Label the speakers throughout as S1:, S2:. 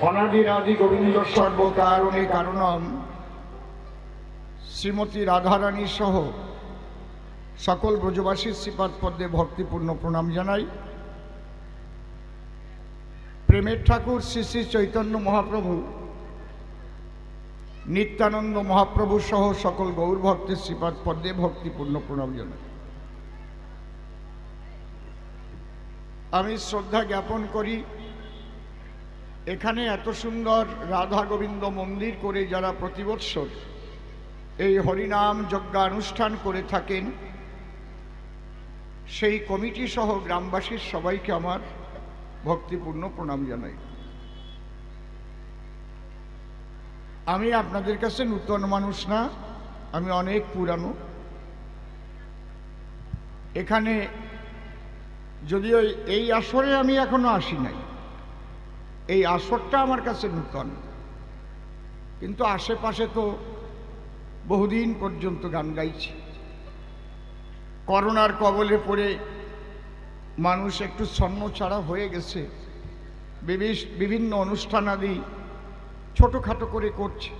S1: অনাদিরাদি গোবিন্দ সর্বকারণে কারণম শ্রীমতী রাধারানী সহ সকল ব্রজবাসীর শ্রীপাদ পদ্মে ভক্তিপূর্ণ প্রণাম জানাই। প্রেমের ঠাকুর শ্রী শ্রী চৈতন্য মহাপ্রভু, নিত্যানন্দ মহাপ্রভু সহ সকল গৌর ভক্তের শ্রীপাদ পদ্মে ভক্তিপূর্ণ প্রণাম জানাই। আমি শ্রদ্ধা জ্ঞাপন করি, এখানে এত সুন্দর রাধা গোবিন্দ মন্দির করে যারা প্রতি বৎসর এই হরিনাম যজ্ঞানুষ্ঠান করে থাকেন, সেই কমিটি সহ গ্রামবাসীর সবাইকে আমার ভক্তিপূর্ণ প্রণাম জানাই। আমি আপনাদের কাছে নূতন মানুষ না, আমি অনেক পুরানো। এখানে যদিও এই আসরে আমি এখনো আসি নাই, এই আসরটা আমার কাছে নূতন, কিন্তু আশেপাশে তো বহুদিন পর্যন্ত গান গাইছি। করোনার কবলে পড়ে মানুষ একটু ছন্নছাড়া হয়ে গেছে, বিভিন্ন অনুষ্ঠানাদি ছোটোখাটো করে করছে।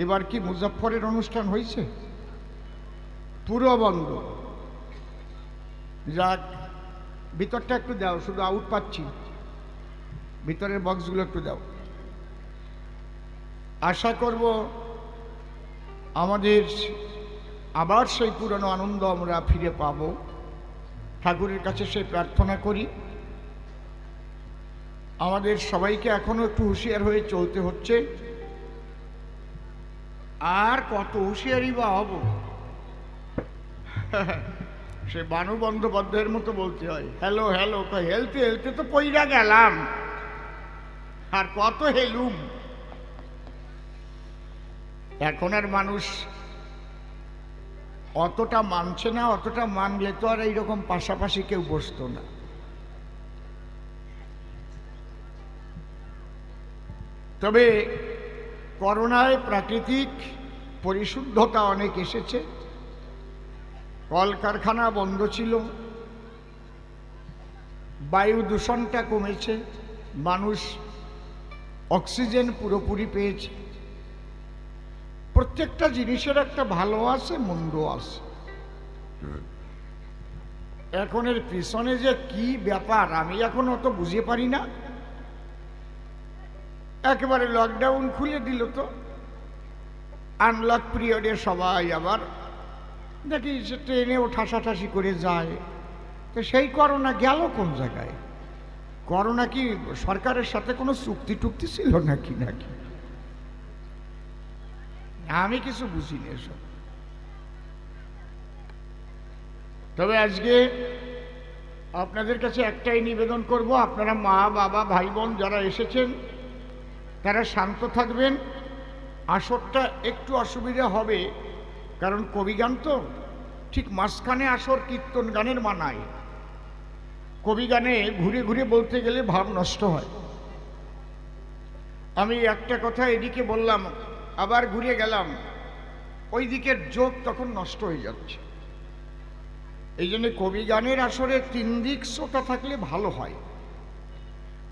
S1: এবার কি মুজাফফরের অনুষ্ঠান হয়েছে? পুরো বন্ধ। যাক, ভিতরটা একটু দাও, শুধু আউট পাচ্ছি, ভিতরের বক্সগুলো একটু দাও। আশা করব আমাদের আবার সেই পুরনো আনন্দ আমরা ফিরে পাব। ঠাকুরের কাছে সেই প্রার্থনা করি। আমাদের সবাইকে এখনো একটু হুঁশিয়ার হয়ে চলতে হচ্ছে। আর কত হুঁশিয়ারি বা হব? সে বানু বন্দ্যোপাধ্যায়ের মতো বলতে হয়, হ্যালো হ্যালো, হেলতে হেলতে তো পইরা গেলাম, আর কত হেলুম। এখন আর মানুষ অতটা মানছে না, অতটা মানলে তো আর এইরকম পাশাপাশি কেউ বসতো না। তবে করোনায় প্রাকৃতিক পরিশুদ্ধতা অনেক এসেছে। কলকারখানা বন্ধ ছিল, বায়ু দূষণটা কমেছে, মানুষ অক্সিজেন পুরোপুরি পেয়েছে। প্রত্যেকটা জিনিসের একটা ভালো আছে, মন্দ আছে। এখন এর পিছনে যে কি ব্যাপার আমি এখন অত বুঝতে পারি না। একেবারে লকডাউন খুলে দিল, তো আনলক পিরিয়ডে সবাই আবার দেখি যে ট্রেনেও ঠাসাঠাসি করে যায়। তো সেই করোনা গেল কোন জায়গায়? করোনা কি সরকারের সাথে কোনো চুক্তি টুক্তি ছিল নাকি? আমি কিছু বুঝিনি এসব। তবে আজকে আপনাদের কাছে একটাই নিবেদন করব, আপনারা মা বাবা ভাই বোন যারা এসেছেন তারা শান্ত থাকবেন। আসরটা একটু অসুবিধা হবে, কারণ কবি গান তো ঠিক মাঝখানে আসর কীর্তন গানের মানায়। কবি গানে ঘুরে ঘুরে বলতে গেলে ভাব নষ্ট হয়। আমি একটা কথা এদিকে বললাম, আবার ঘুরে গেলাম, ওই দিকের যোগ তখন নষ্ট হয়ে যাচ্ছে। এই জন্য কবি গানের আসরে তিন দিক শ্রোতা থাকলে ভালো হয়।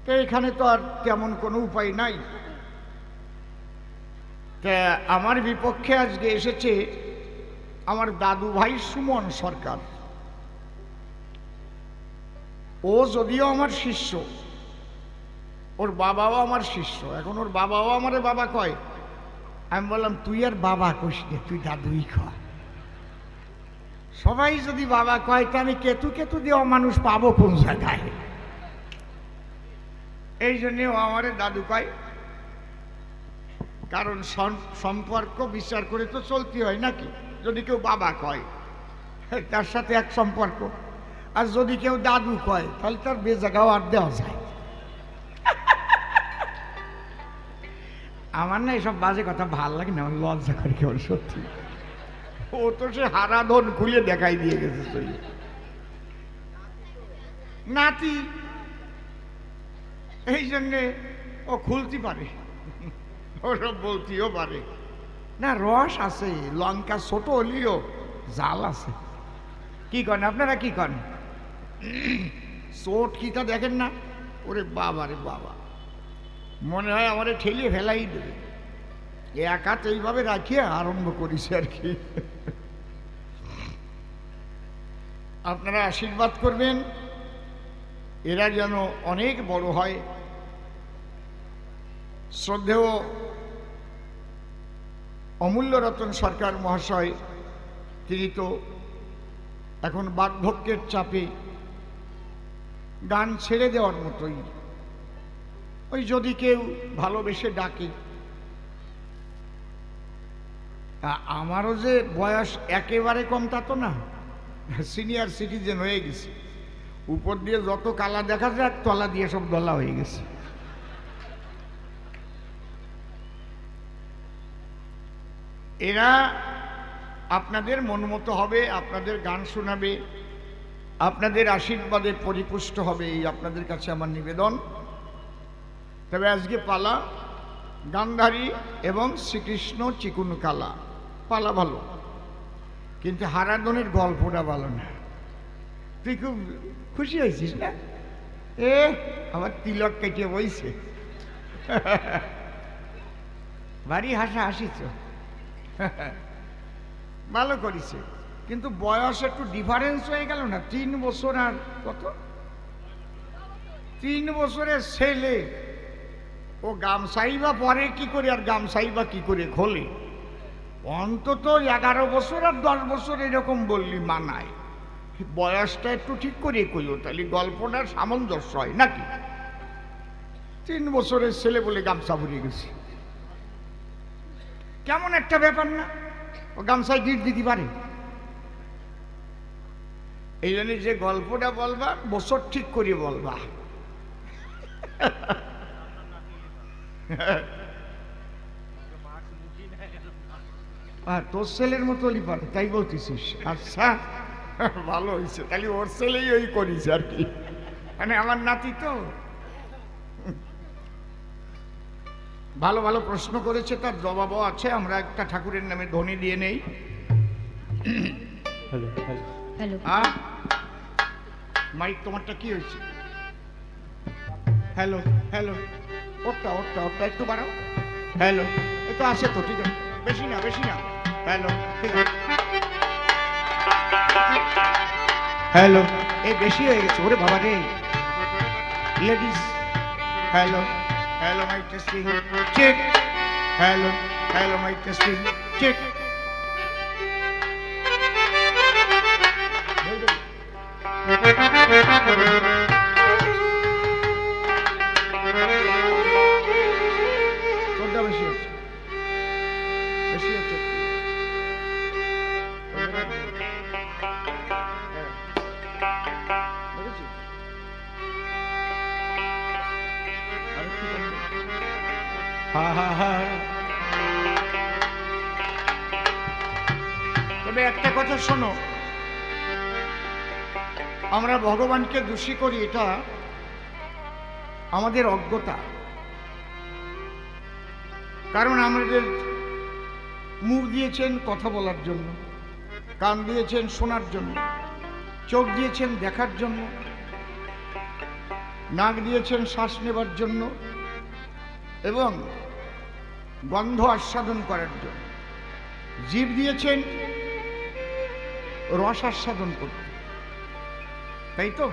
S1: তো এখানে তো আর তেমন কোনো উপায় নাই। তা আমার বিপক্ষে আজকে এসেছে আমার দাদু ভাই সুমন সরকার। ও যদিও আমার শিষ্য, ওর বাবাও আমার শিষ্য। এখন ওর বাবাও আমারে বাবা কয়। আমি বললাম, তুই আর বাবা কইস নে, তুই দাদুই কয়। সবাই যদি বাবা কয়, তা আমি কেতু কেতু দিয়ে মানুষ পাবো কোন জায়গায়? এই জন্যে ও আমারে দাদু কয়। কারণ সম্পর্ক বিচার করে তো চলতে হয় নাকি? যদি কেউ বাবা কয় তার সাথে এক সম্পর্ক, আর যদি কেউ দাদু কয় তাহলে তার বেজাগাও আর দেওয়া যায়। আমার না এসব বাজে কথা ভাল লাগে না, আমার লজ্জা করে কেবল। সত্যি ও তো সে হারাধন খুলে দেখাই দিয়ে গেছে চলে। নাতি, এই জন্যে ও খুলতে পারে, ওসব বলতেও পারে না। রস আছে, লঙ্কা ছোট হলেও জাল আছে। কি করেন আপনারা? কি করেন? চোট কিটা দেখেন না? ওরে বাবা রে বাবা, মনে হয় আমারে ঠেলিয়ে ফেলাই দেবে, এক হাত এইভাবে রাখিয়ে আরম্ভ করেছি আর কি। আপনারা আশীর্বাদ করবেন এরা যেন অনেক বড় হয়। শ্রদ্ধেয় অমূল্য রতন সরকার মহাশয়, তিনি তো এখন বার্ধক্যের চাপে গান ছেড়ে দেওয়ার মতোই, ওই যদি কেউ ভালোবেসে ডাকে। আমারও যে বয়স একেবারে কম তা তো না, সিনিয়র সিটিজেন হয়ে গেছে। উপর দিয়ে যত কালা দেখা যায়, তলা দিয়ে সব দলা হয়ে গেছে। এরা আপনাদের মন মতো হবে, আপনাদের গান শোনাবে, আপনাদের আশীর্বাদে পরিপুষ্ট হবে, এই আপনাদের কাছে আমার নিবেদন। তবে আজকে পালা গান্ধারী এবং শ্রীকৃষ্ণ চিকুন কালা, পালা ভালো, কিন্তু হারাধনের গল্পটা ভালো না। তুই খুব খুশি হয়েছিস না? আমার তিলক কেটে বইছে, ভারী হাসা হাসিছ, ভালো করেছে। কিন্তু বয়স একটু ডিফারেন্স হয়ে গেল না, 3 বছর আর কত, 3 বছরের ছেলে। ও গামছাইবা পরে কি করে, আর গামছাইবা কি করে খোলে? অন্তত 11 বছর আর 10 বছর এরকম বললি মানায়। বয়সটা একটু ঠিক করে কইও, তাহলে গল্পটার সামঞ্জস্য হয় নাকি? 3 বছরের ছেলে বলে গামছা ভরিয়ে গেছে, কেমন একটা ব্যাপার না? ও গামছায় গিট দিতে পারে। এই জন্য যে গল্পটা বলবা বছর ঠিক করে বলবা। তোর ছেলের মতো পারে, তাই বলতেছিস? আচ্ছা, ভালো হয়েছে, তাহলে ওর ছেলেই ওই করিস আর কি, মানে আমার নাতি তো। ভালো ভালো প্রশ্ন করেছে, তার জবাবও আছে। আমরা একটা ঠাকুরের নামে ধ্বনি দিয়ে নেই। মাইক তোমারটা কি হয়েছে? হ্যালো হ্যালো, ওরটা ওরটা ওরটা একটু বাড়াও। হ্যালো, এই তো আছে তো, ঠিক আছে, বেশি না বেশি না। হ্যালো, ঠিক আছে। হ্যালো, এই বেশি হয়ে গেছে ওরে বাবা রে। Ladies, hello hello, mic testing check. Hello hello, mic testing check. কোনটা বেশি হচ্ছে? বেশি হচ্ছে। তবে একটা কথা শোনো, আমরা ভগবানকে দোষী করি, এটা আমাদের অজ্ঞতা। কারণ আমাদের মুখ দিয়েছেন কথা বলার জন্য, কান দিয়েছেন শোনার জন্য, চোখ দিয়েছেন দেখার জন্য, নাক দিয়েছেন শ্বাস নেবার জন্য, এবং গন্ধ আস্বাদন করার জন্য। জিভ দিয়েছেন রস আস্বাদন করতে, তাই তো?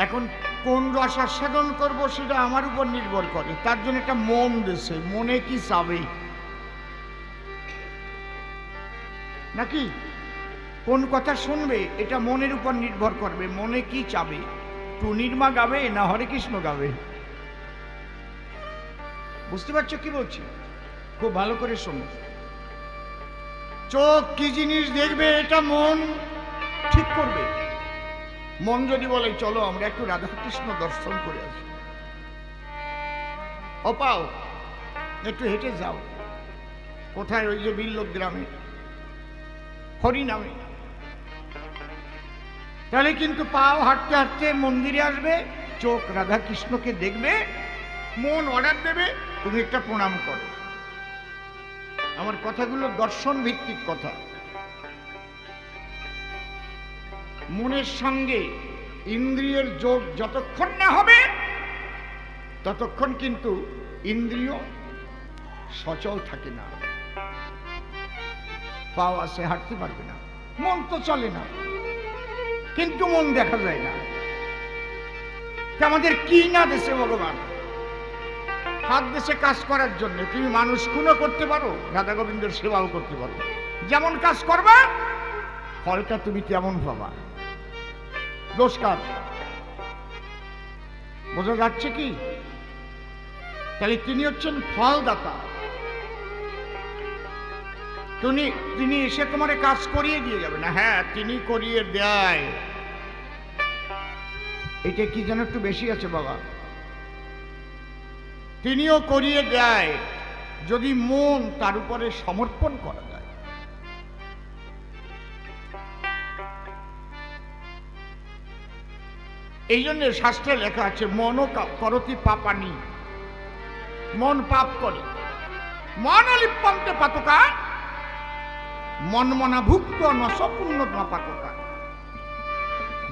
S1: এখন কোন রস আস্বাদন করব সেটা আমার উপর নির্ভর করে। তার জন্য একটা মন দিয়েছে, মনে কি চাবে নাকি কোন কথা শুনবে, এটা মনের উপর নির্ভর করবে। মনে কি চাবে, টুনির মা গাবে না হরে কৃষ্ণ গাবে? বুঝতে পারছো কি বলছি? খুব ভালো করে শোনো। চোখ কি জিনিস দেখবে এটা মন ঠিক করবে। মন যদি বলে চলো আমরা একটু রাধাকৃষ্ণ দর্শন করে আসি, অপাও একটু হেঁটে যাও। কোথায়? ওই যে বিল্লক গ্রামে হরি নামে। তাহলে কিন্তু পাও হাঁটতে হাঁটতে মন্দিরে আসবে, চোখ রাধাকৃষ্ণকে দেখবে, মন অর্ডার দেবে তুমি একটা প্রণাম করো। আমার কথাগুলো দর্শন ভিত্তিক কথা। মনের সঙ্গে ইন্দ্রিয়ের যোগ যতক্ষণ না হবে ততক্ষণ কিন্তু ইন্দ্রিয় সচল থাকে না, পাও আছে হাঁটতে পারবে না, মন তো চলে না, কিন্তু মন দেখা যায় না। আমাদের কি না দেশে ভগবান হাত দেশে কাজ করার জন্য। তুমি মানুষ খুনও করতে পারো, রাধা গোবিন্দের সেবাও করতে পারো, যেমন কাজ করবা ফলটা তুমি তেমন পাবা। দোষ কার? বোঝা যাচ্ছে কি? তাহলে তিনি হচ্ছেন ফলদাতা। তিনি এসে তোমার কাজ করিয়ে দিয়ে যাবে না। হ্যাঁ, তিনি করিয়ে দেয়। এটা কি যেন একটু বেশি আছে বাবা। তিনিও করিয়ে দেয় যদি মন তার উপরে সমর্পণ করা যায়। এই জন্য শাস্ত্রে লেখা আছে মন করতি পাপানি, মন পাপ করে। মন লিপ্যন্তে পাতকা মন মনা ভুক্ত নশপূর্ণ পাতকা।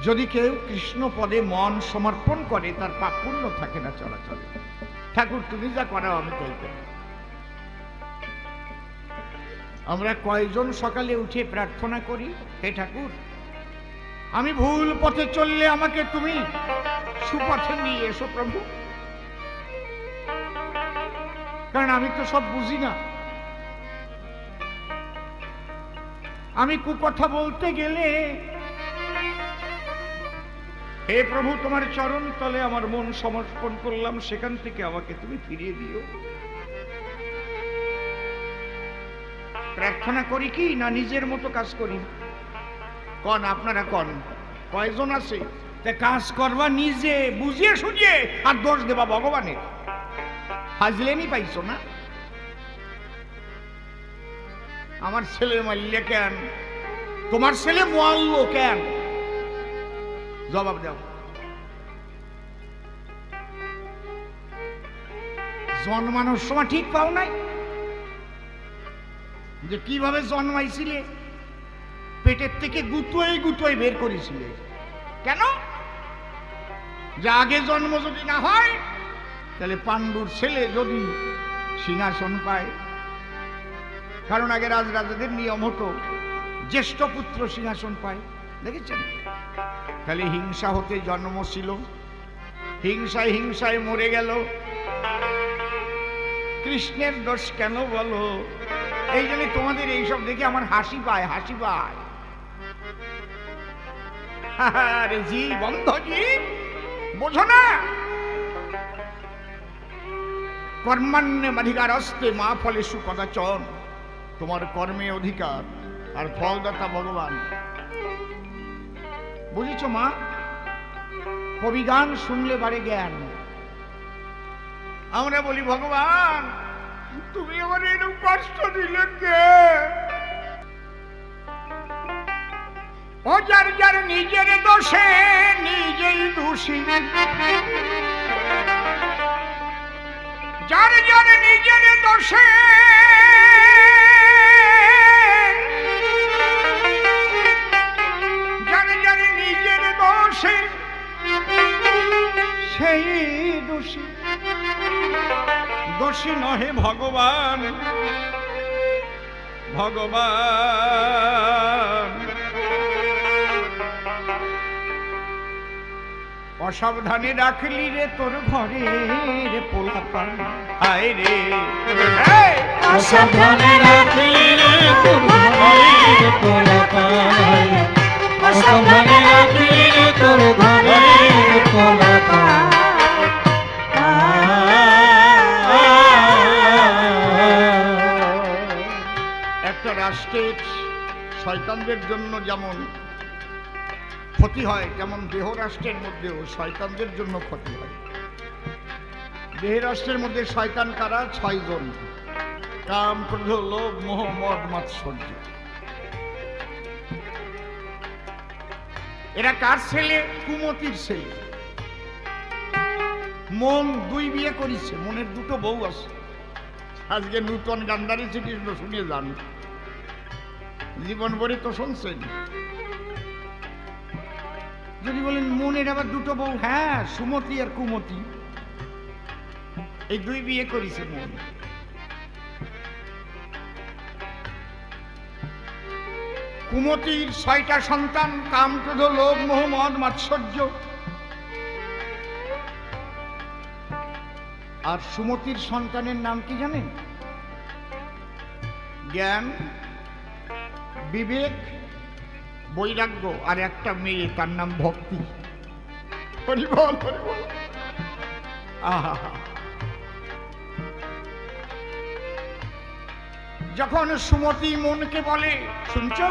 S1: যদি কেউ কৃষ্ণ পদে মন সমর্পণ করে তার পাপ পূর্ণ থাকে না চলাচলে। ঠাকুর তুমি যা করাও আমি তাই করি। আমরা কয়জন সকালে উঠে প্রার্থনা করি, হে ঠাকুর আমি ভুল পথে চললে আমাকে তুমি সুপথে নিয়ে এসো প্রভু, কারণ আমি তো সব বুঝি না। আমি কুকথা বলতে গেলে হে প্রভু তোমার চরণ তলে আমার মন সমর্পণ করলাম, সেখান থেকে আমাকে তুমি ফিরিয়ে দিও। প্রার্থনা করি কি না নিজের মতো কাজ করি? কন আপনারা কন, কয়জন আছে কাজ করবা নিজে বুঝিয়ে সুঝিয়ে আর দোষ দেবা ভগবানের? হাজলেনি পাইছো না? আমার ছেলে মারলে কেন, তোমার ছেলে মারলো কেন, জবাব দাও। জন্মানোর সময় ঠিক পাও নাই যে কিভাবে জন্মাইছিলে? পেটের থেকে গুটোয় গুটোয় বের করেছিলে কেন? যে আগে জন্ম যদি না হয় তাহলে পাণ্ডুর ছেলে যদি সিংহাসন পায়। কারণ আগে রাজরাজাদের নিয়ম হতো জ্যেষ্ঠ পুত্র সিংহাসন পায়, দেখেছেন? তাহলে হিংসা হতে জন্ম ছিল, হিংসায় হিংসায় মরে গেল। কৃষ্ণের দোষ কেন বলো? এই জন্য তোমাদের এইসব দেখে আমার হাসি পায়, হাসি পায়। আরে জীব অন্ধ জীব, বোঝো না? কর্মাণ্যেধিকারস্তে মা ফলেষু কদাচন। তোমার কর্মে অধিকার আর ফলদাতা ভগবান। বুঝেছ মা? কবি গান শুনলে বাড়ে জ্ঞান। আমরা বলি ভগবান তুমি আমার এরকম কষ্ট দিলে কে? ও যার যার নিজের দোষে নিজেই দোষী, যার যার নিজের দোষে যার যার নিজের দোষে সেই দোষী। দোষী নহে ভগবান, ভগবান অসাবধানে রাখলি রে তোর ঘরের পোলাপান। হায় রে
S2: অসাবধানে রাখলি রে তোর ঘরের পোলাপান, অসাবধানে রাখলি রে তোর ঘরের পোলাপান।
S1: একটা রাষ্ট্রের শয়তানদের জন্য যেমন ক্ষতি হয়, যেমন দেহ রাষ্ট্রের মধ্যেও শয়তানদের জন্য ক্ষতি হয়। দেহ রাষ্ট্রের মধ্যে শয়তান কারা? 6 জন। কাম, ক্রোধ, লোভ, মোহ, মদ, মাৎসর্য। এরা কার ছেলে? কুমতির ছেলে। মন 2 বিয়ে করেছে, মনের 2টো বউ আছে। আজকে নূতন গান্ধারী শ্রীকৃষ্ণ শুনিয়ে যান, জীবন ভরে তো শুনছেন। যদি বলেন মনের আবার 2টো বউ, হ্যাঁ সুমতি আর কুমতি। এই 2 বিয়ে করেছে মন। কুমতির 6টা সন্তান, কাম, ক্রোধ, লোভ, মোহ, মদ, মাৎসর্য। আর সুমতির সন্তানের নাম কি জানেন? জ্ঞান, বিবেক, বৈরাগ্য, আর একটা মেয়ে, তার নাম ভক্তি। হরি বল, হরি বল। আহা, যখন সুমতি মনকে বলে, শুনছো,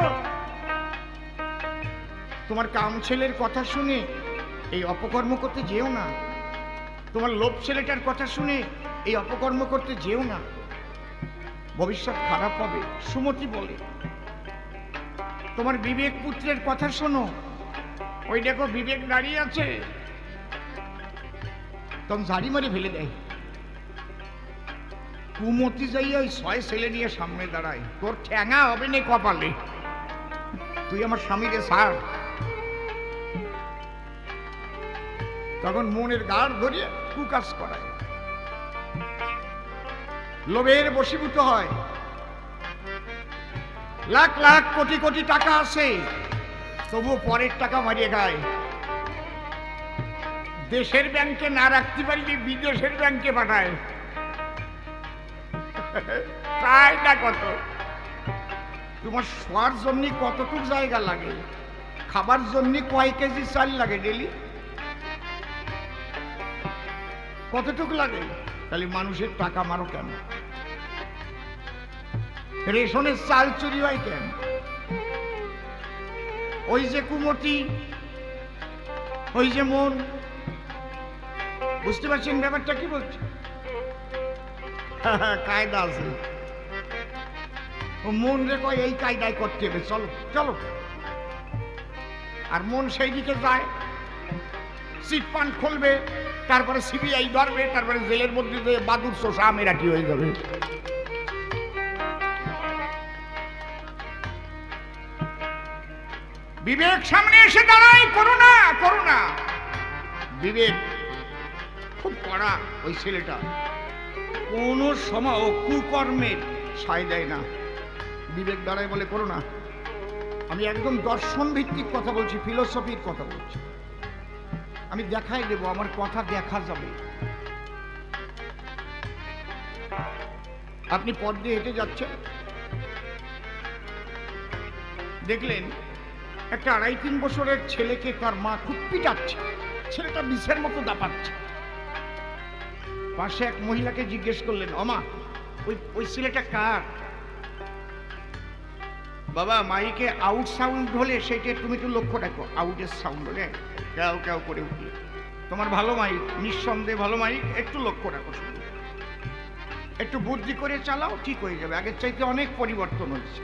S1: তোমার কাম ছেলের কথা শুনে এই অপকর্ম করতে যেও না, তোমার লোভ ছেলেটার কথা শুনে এই অপকর্ম করতে যেও না, ভবিষ্যৎ খারাপ হবে। সুমতি বলে, তোমার বিবেক পুত্রের কথা শোনো, ওই দেখো বিবেক দাঁড়িয়ে আছে, তখন ঝাড়ি মারে ফেলে দেয়। কুমতি যাইয়া ওই 6 ছেলে নিয়ে সামনে দাঁড়ায়, তোর ঠ্যাঙা হবে না কপালে, তুই আমার স্বামীকে ছাড়। তখন মনের গাড় ধরিয়ে কুকাজ করায়, লোভের বশীভূত হয়। লাখ লাখ কোটি কোটি টাকা আছে, তবু পরের টাকা মারিয়ে খায়। দেশের ব্যাংকে না রাখতে পারলে বিদেশের ব্যাংকে পাঠায়। প্রায়টা কত, তোমার শোয়ার জন্য কতটুকু জায়গা লাগে, খাবার জন্য কয় কেজি চাল লাগে ডেলি, কতটুকু লাগে? তাহলে মানুষের টাকা মারো কেন? রেশনের চাল চুরি হয় কেন? ওই যে কুমতি, ওই যে মন, বুঝতে পারছেন ব্যাপারটা কি বলছে? কায়দা আছে, ও মন রে কয় এই কায়দায় করতে হবে, চলো চলো। আর মন সেই দিকে যায়, সিট পান খুলবে, তারপরে সিবিআই ধরবে, তারপরে জেলের মধ্যে বাদুর শোষা মেরাটি হয়ে যাবে। বিবেক সামনে এসে দাঁড়ায়, করুণা করুণা। বিবেক খুব কড়া, ওই ছেলেটা কোন সময় ও কুকর্মের সায় দেয় না। বিবেক দাঁড়ায় বলে, করুণা, আমি একদম দর্শন ভিত্তিক কথা বলছি, ফিলোসফির কথা বলছি, আমি দেখাই দেব, আমার কথা দেখা যাবে। আপনি পথ দিয়ে হেঁটে যাচ্ছেন, দেখলেন একটা 2.5-3 বছরের ছেলেকে তার মা খুব পিটাচ্ছে, ছেলেটা বিষের মতো দাপাচ্ছে। পাশে এক মহিলাকে জিজ্ঞেস করলেন, অমা ওই ছেলেটা কার? বাবা, মাইকে আউট সাউন্ড হলে সেটা তুমি একটু লক্ষ্য রাখো, আউটের সাউন্ড হলে কেউ কেউ করে উঠলে, তোমার ভালো মাইক, নিঃসন্দেহে ভালো মাইক, একটু লক্ষ্য রাখো, শুধু একটু বুদ্ধি করে চালাও, ঠিক হয়ে যাবে। আগের চাইতে অনেক পরিবর্তন হচ্ছে।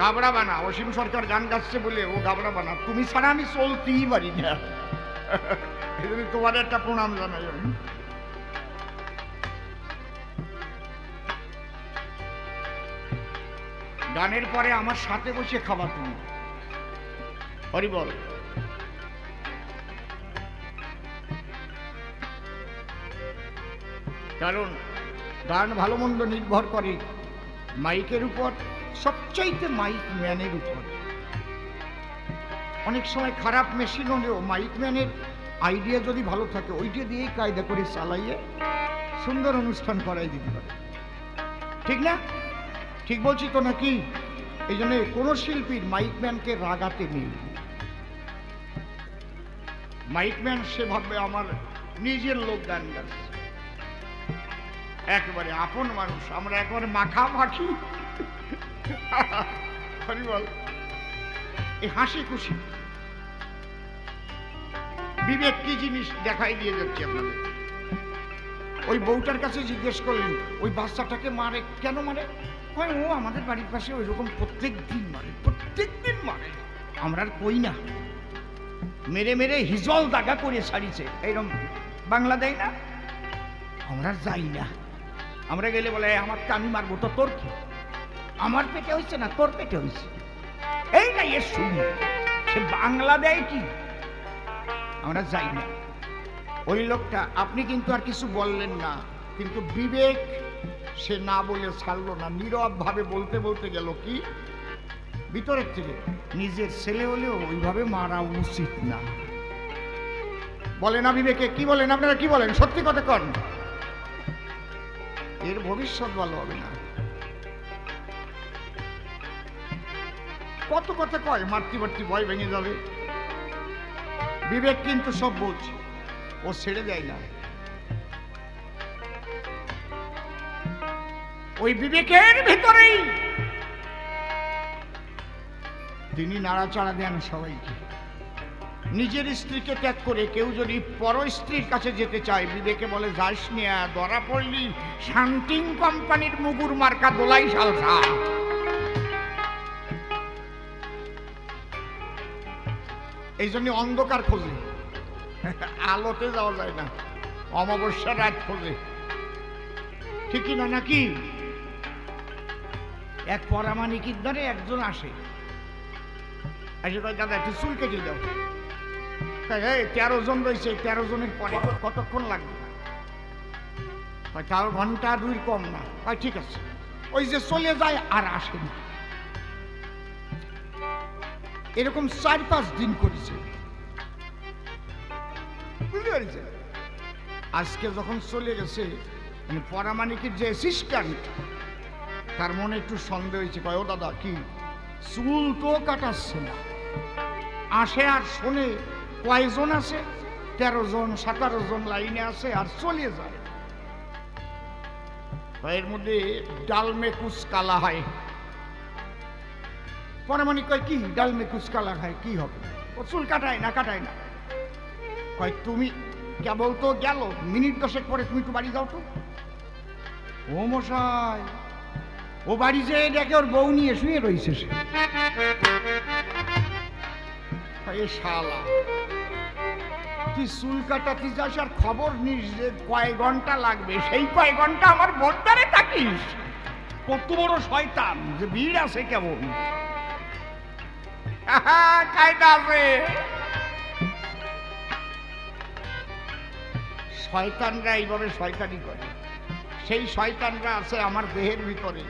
S1: গাবড়া বানা, অসীম সরকার গান গাচ্ছে বলে ও গাবড়া বানা, তুমি ছাড়া আমি চলতেই পারি না। এই জন্য তোমার একটা প্রণাম জানাই। গানের পরে আমার সাথে বসে খাবা তুমি, হরি বল। কারণ গান ভালো মন্দ নির্ভর করে মাইকের উপর, সবচাইতে মাইক ম্যানের উপর। অনেক সময় খারাপ মেশিন হলেও মাইক ম্যানের আইডিয়া যদি ভালো থাকে, ওইটা দিয়েই কায়দা করে চালাইয়ে সুন্দর অনুষ্ঠান করাই দিতে পারে, ঠিক না? ঠিক বলছি তো নাকি? এই জন্য কোনো শিল্পীর মাইক ম্যানকে রাগাতে নেই। মাইক ম্যান সে ভাববে আমার নিজের লোক গান গাচ্ছে, একেবারে আপন মানুষ, আমরা একেবারে মাখামাখি। হরি বল। এই হাসি খুশি বিবেক কি জিনিস দেখাই দিয়ে যাচ্ছে আপনাদের। ওই বউটার কাছে জিজ্ঞেস করলেন, ওই বাচ্চাটাকে মারে কেন মারে? কয়, ও আমাদের বাড়ির পাশে ওই রকম প্রত্যেক দিন মারে, প্রত্যেক দিন মারে, আমরা আর কই না, মেরে মেরে হিজল দাগা করে ছাড়িছে, এইরকম বাংলা দেয় না, আমরা যাই না। আমরা গেলে বলে, আমারটা আমি মারবো, তো তোর কি? আমার পেটে হয়েছে না তোর পেটে হয়েছে, এই না এর শুনি, সে বাংলা দেয় কি? আমরা যাই না। ওই লোকটা, আপনি কিন্তু আর কিছু বললেন না, কিন্তু বিবেক সে না বলে ছাড়লো না, নীরব ভাবে বলতে বলতে গেল কি ভিতরের থেকে, নিজের ছেলে হলেও ওইভাবে মারা উচিত না। বলে না বিবেকে? কি বলেন আপনারা, কি বলেন? সত্যি কথা কন, এর ভবিষ্যৎ ভালো হবে না। কত কথা কয়, মাতৃ মাতৃ ভয় ভেঙে যাবে। বিবেক কিন্তু সব বোঝ, ও ছেড়ে দেয় না। ওই বিবেকের ভিতরেই তিনি নাড়াচাড়া দেন সবাইকে। নিজের স্ত্রীকে ত্যাগ করে কেউ যদি পর স্ত্রীর কাছে যেতে চায়, বিবেকে বলে যাস নিয়া, ধরা পড়লি শান্তিং কোম্পানির মুগুর মার্কা দোলাই সালসা। এই জন্য অন্ধকার খোঁজে, আলোতে যাওয়া যায় না, অমাবস্যা রাত খোঁজে, ঠিকই না নাকি? এক পরামানিকির দ্বারে একজন আসে, এসে কয় দাদা একটু চুল কেটে দাও। 13 জন রয়েছে, 13 জনের পরে কতক্ষণ লাগবে? তাও ঘন্টা 2 কম না। ঠিক আছে। ওই যে চলে যায় আর আসে না। এরকম 4-5 দিন করেছে, বুঝতে পারছে? আজকে যখন চলে গেছে, পরামানিকের যে অ্যাসিস্ট্যান্ট, তার মনে একটু সন্দেহ হয়েছে। কয় ও দাদা কি চুল তো কাটাচ্ছে না। আসে আর শোনে কয়জন আছে, 13 জন 17 জন লাইনে আছে আর চলে যায়। এর মধ্যে ডালমে কুচ কালা হয়। পরামানিক কয় কি ডালমে কুচ কালা হয়, কি হবে? ও চুল কাটায় না, কাটায় না। কয় তুমি কেবল তো গেল, মিনিট 10 পরে তুমি একটু বাড়ি যাও তো। ও মশাই, ও বাড়ি যেয়ে দেখে ওর বউ নিয়ে শুয়ে রয়েছে। সে শালা, তুই চুল কাটাতে যাস আর খবর নিস যে কয় ঘন্টা লাগবে, সেই কয় ঘন্টা আমার বোনটারে থাকিস। কত বড় শয়তান যে ভিড় আছে কেমন কায়দা আছে। শয়তানরা এইভাবে শয়তানি করে। সেই শয়তানরা আছে আমার দেহের ভিতরে,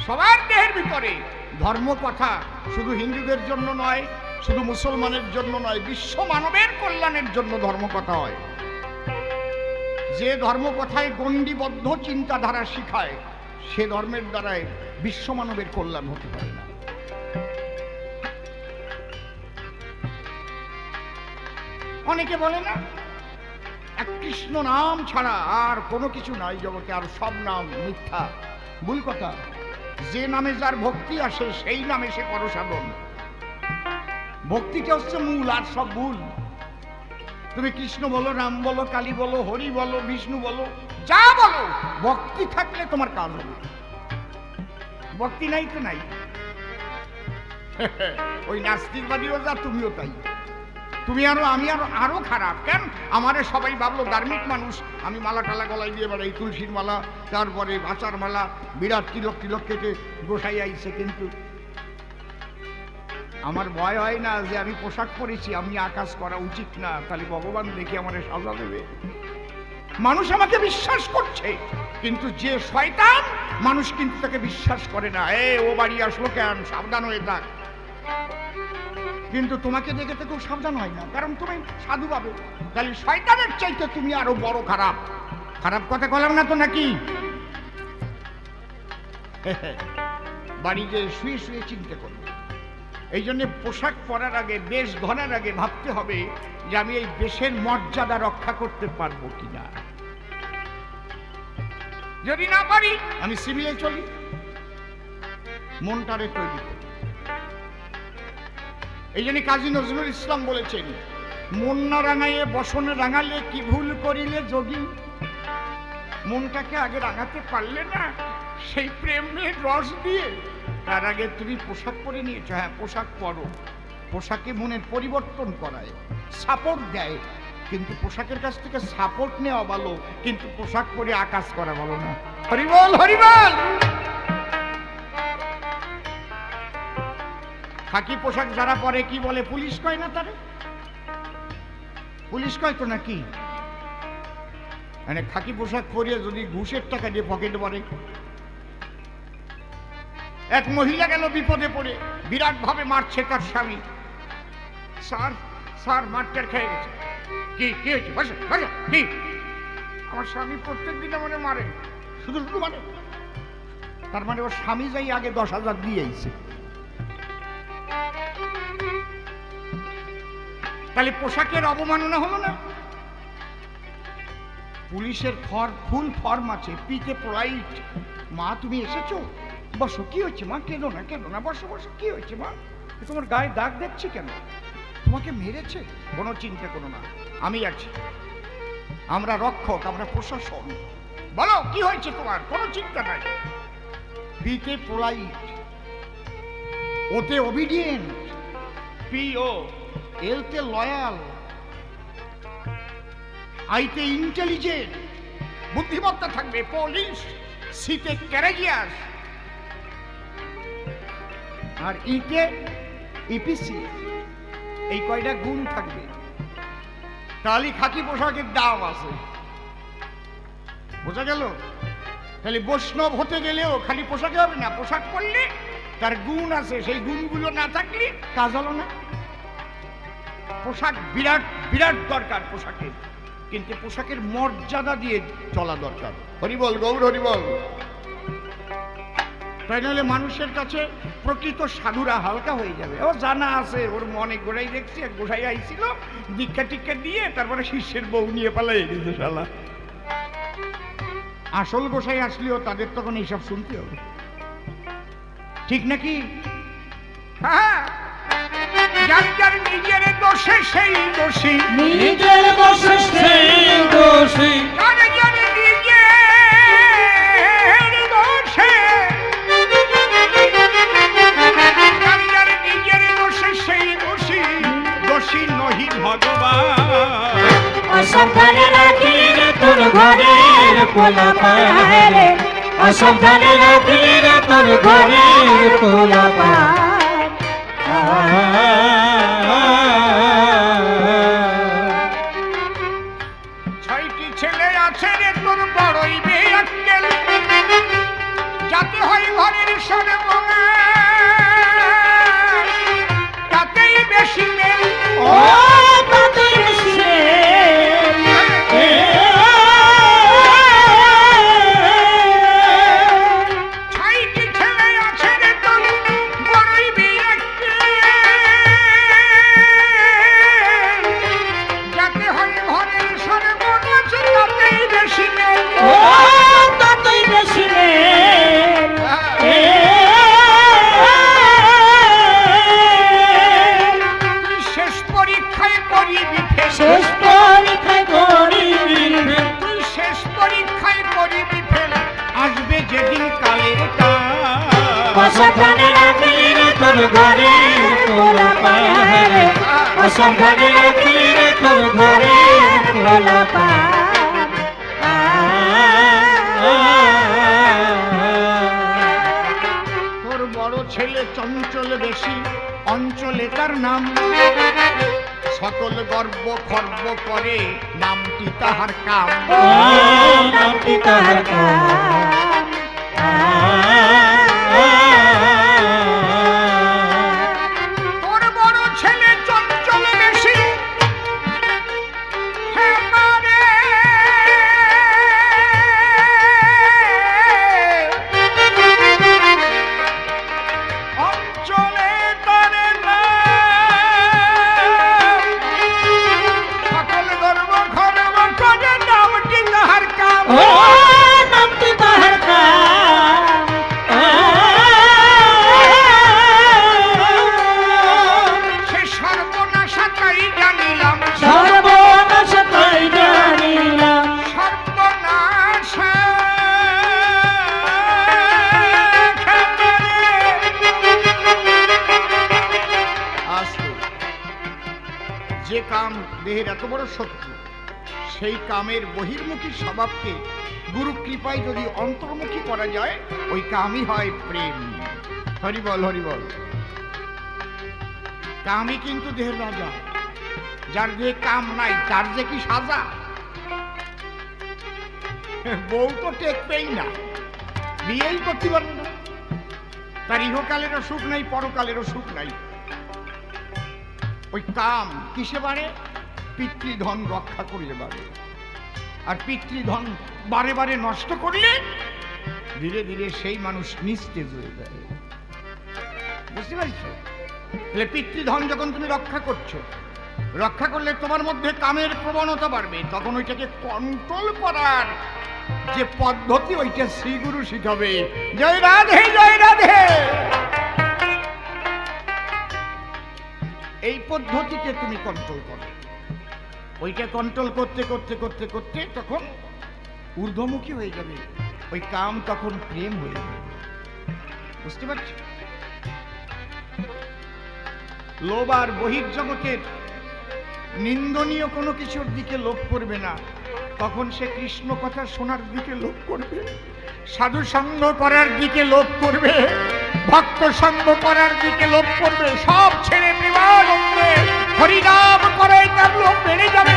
S1: সবার দেহের ভিতরে। ধর্ম কথা শুধু হিন্দুদের জন্য নয়, শুধু মুসলমানের জন্য নয়, বিশ্ব মানবের কল্যাণের জন্য ধর্ম কথা হয়। যে ধর্ম কথায় গণ্ডিবদ্ধ চিন্তাধারা শিখায়, সে ধর্মের দ্বারাই বিশ্ব মানবের কল্যাণ হতে পারে না। অনেকে বলে না এক কৃষ্ণ নাম ছাড়া আর কোনো কিছু নাই জগতে, আর সব নাম মিথ্যা। ভুল কথা। যে নামে যার ভক্তি আসে সেই নামে সে পরসাধন। ভক্তিটা হচ্ছে মূল, আর সব ভুল। তুমি কৃষ্ণ বলো, রাম বলো, কালী বলো, হরি বলো, বিষ্ণু বলো, যা বলো, ভক্তি থাকলে তোমার কাজ হবে। ভক্তি নাই তো নাই। ওই নাস্তিকবাদীও যা, তুমিও তাই। তুমি আমি আরো খারাপ। কেন? আমারে সবাই ভাবলো ধার্মিক মানুষ, আমি মালা টালা গলায় দিয়ে বেড়াই, তুলসীর মালা, তারপরে বাঁচার মালা, বিরাট তিলক তিলক কেটে গোসাই আইছে। কিন্তু আমার ভয় হয় না যে আমি পোশাক পরেছি, আমি আকাশ করা উচিত না, তাহলে ভগবান দেখে আমারে সাজা দেবে। মানুষ আমাকে বিশ্বাস করছে, কিন্তু যে শয়তান, মানুষ কিন্তু তাকে বিশ্বাস করে না। ও বাড়ি আসলো কেন, সাবধান হয়ে থাক। কিন্তু তোমাকে দেখে তো কেউ সাবধান হয় না, কারণ তুমি সাধু পাবে। তাহলে শয়তানের চাইতে তুমি আরো বড় খারাপ। খারাপ কথা বললাম না তো নাকি? বাড়ি যে শুয়ে শুয়ে চিন্তা করবে। এই জন্য পোশাক পরার আগে, বেশ ধরার আগে ভাবতে হবে যে আমি এই বেশের মর্যাদা রক্ষা করতে পারবো কিনা। যদি না পারি, আমি সিভিলে চলি, মনটারে তৈরি করি। এই জন্য কাজী নজরুল ইসলাম বলেছেন, মন না রাঙাইয়ে বসনে রাঙালে কি ভুল করিলে যোগী। মনটাকে আগে রাঙাতে পারলে না, সেই প্রেমের রস দিয়ে। তার আগে তুমি পোশাক পরে নিয়েছো, হ্যাঁ পোশাক পরো। পোশাকে মনের পরিবর্তন করায়, সাপোর্ট দেয়। কিন্তু পোশাকের কাছ থেকে সাপোর্ট নেওয়া ভালো, কিন্তু পোশাক পরে আকাশ করা ভালো না। হরিবল হরিবল। খাকি পোশাক যারা পরে কি বলে, পুলিশ কয় না তারে? পুলিশ কয় তো নাকি, মানে খাকি পোশাক পরিয়ে যদি ঘুষের টাকা দিয়ে পকেটে পড়ে। এক মহিলা গেল বিপদে পড়ে, বিরাট ভাবে মারছে তার স্বামী। স্যার স্যার মারটার খেয়ে গেছে। কি কি হয়েছে? বসো বসো। কি? আমার স্বামী প্রত্যেক দিন মানে মারে, শুধু শুধু মানে। তার মানে ওর স্বামী যাই আগে 10,000 দিয়ে আইছে। তাহলে পোশাকের অবমাননা হলো না? পুলিশের ফুল ফর্ম আছে, পিকে পোলাইট। মা তুমি এসেছো, বসো। কি হয়েছে মা? কেঁদো না কেঁদো না, বসো বসো। কি হয়েছে মা? তোমার গায়ে দাগ দেখছি কেন? তোমাকে মেরেছে? কোনো চিন্তা করো না, আমি আছি। আমরা রক্ষক, আমরা প্রশাসন। বলো কি হয়েছে তোমার? কোনো চিন্তা নাই। পিতে পোলাইট, ওতে ওবিডিয়েন্ট, পিও, এলতে লয়াল, আইতে ইন্টেলিজেন্ট, বুদ্ধিমত্তা থাকবে, পুলিশ, সিতে ক্যারেজিয়াস, আর ইতে ইপিসি। এই কয়টা গুণ থাকবে, তাহলে খাকি পোশাকের দাম আছে। বোঝা গেল? তাহলে বৈষ্ণব হতে গেলেও খালি পোশাকে হবে না, পোশাক পরলে তার গুণ আছে, সেই গুণগুলো না থাকলে কাজ হলো না। পোশাক বিরাট বিরাট দরকার পোশাকের, কিন্তু পোশাকের মর্যাদা দিয়ে চলা দরকার। হরিবল গৌর হরিবল। তাই নাহলে মানুষের কাছে প্রকৃত সাধুরা হালকা হয়ে যাবে। ও জানা আছে, ওর মনে গোড়াই দেখছি এক গোসাই আইছিল, দীক্ষা টিক্ষা দিয়ে তারপরে শিষ্যের বউ নিয়ে পালাই গেছে শালা। আসল গোসাই আসলেও তাদের তখন এইসব শুনতে হবে, ঠিক নাকি? হ্যাঁ, যার যার নিজের দোষে সেই দোষী,
S2: নিজের দোষে সেই দোষী,
S1: যার যার নিজের দোষে, যার যার নিজের দোষে সেই দোষী, দোষী নহি ভগবান।
S2: অসাবধানে রাখিলে তোর ঘরের পোলাপান, অসাবধানে রাখিলে তোর ঘরের পোলাপান।
S1: ছয়টি ছেলে আছে রে তোর বড়ই বেয়াক্কেল, যাতে হয় ঘরের সর্বনাশ, তাতেই বেশি মেল।
S2: ও তাতেই বেশি
S1: ছয়টি ছেলে আছে রে তোর বড়ই বেয়াক্কেল, যাতে হয় ঘরের সর্বনাশ, তাতেই বেশি মেল।
S2: ও তাতেই বেশি
S1: তুই শেষ পরীক্ষায় করিবি ফেল,
S2: শেষ পরীক্ষায় করিবি
S1: তুই শেষ পরীক্ষায় করিবি ফেল, আসবে যেদিন কালের কাল।
S2: অসাবধানে রাখিলে তোর ঘরের পোলাপান, অসাবধানে রাখিলে তোর ঘরের পোলাপান।
S1: তোর বড় ছেলে চঞ্চল বেশি, অঞ্চলে তার নাম, সকল গর্ব খর্ব করে, নামটি তাহার কাম।
S2: নামটি তাহার কাম।
S1: তোর বড় ছেলে চঞ্চল বেশি, হ্যাঁ মারে, অঞ্চলে তার নাম, সকল গর্ব খর্ব করে, নামটি তাহার কাম।
S2: ও নামটি তাহার কাম।
S1: সে সর্বনাশা তাই জানিলাম,
S2: সর্বনাশা তাই জানিলাম,
S1: সর্বনাশা আসতো। যে কাম দেহের এত বড় শত্রু, সেই কামের বহির্মুখী স্বভাবকে গুরু কৃপায় যদি অন্তর্মুখী করা যায়, ওই কামই হয় প্রেম। হরিবল হরিবল। কামই কিন্তু দেহের রাজা। যার যে কাম নাই তার যে কি সাজা। বউ তো টেকবেই না, বিয়েই করতে পারবে না, তার ইহকালেরও সুখ নাই, পরকালেরও সুখ নাই। ওই কাম কিসে বাড়ে? পিতৃধন রক্ষা করলে বাড়ে। আর পিতৃধন বারে বারে নষ্ট করলে ধীরে ধীরে সেই মানুষ নিস্তেজ হয়ে যায়। বুঝতে পারছো? তাহলে পিতৃধন যখন তুমি রক্ষা করছো, রক্ষা করলে তোমার মধ্যে কামের প্রবণতা বাড়বে, তখন ওইটাকে কন্ট্রোল করার যে পদ্ধতি ওইটা শ্রীগুরু শিখাবে। জয় রাধে, জয় রাধে। এই পদ্ধতিতে তুমি কন্ট্রোল করো। ওইটা কন্ট্রোল করতে করতে করতে করতে তখন ঊর্ধ্বমুখী হয়ে যাবে, ওই কাম তখন প্রেম হয়ে যাবে। বুঝতে পারছো? লোভ আর বহির্জগতের নিন্দনীয় কোনো কিছুর দিকে লোভ করবে না, তখন সে কৃষ্ণ কথা শোনার দিকে লোভ করবে, সাধু সঙ্গ করার দিকে লোভ করবে, ভক্ত সঙ্গ করার দিকে লোভ করবে। সব ছেড়ে প্রেমানন্দে হরিনাম করে তার লোভ বেড়ে যাবে।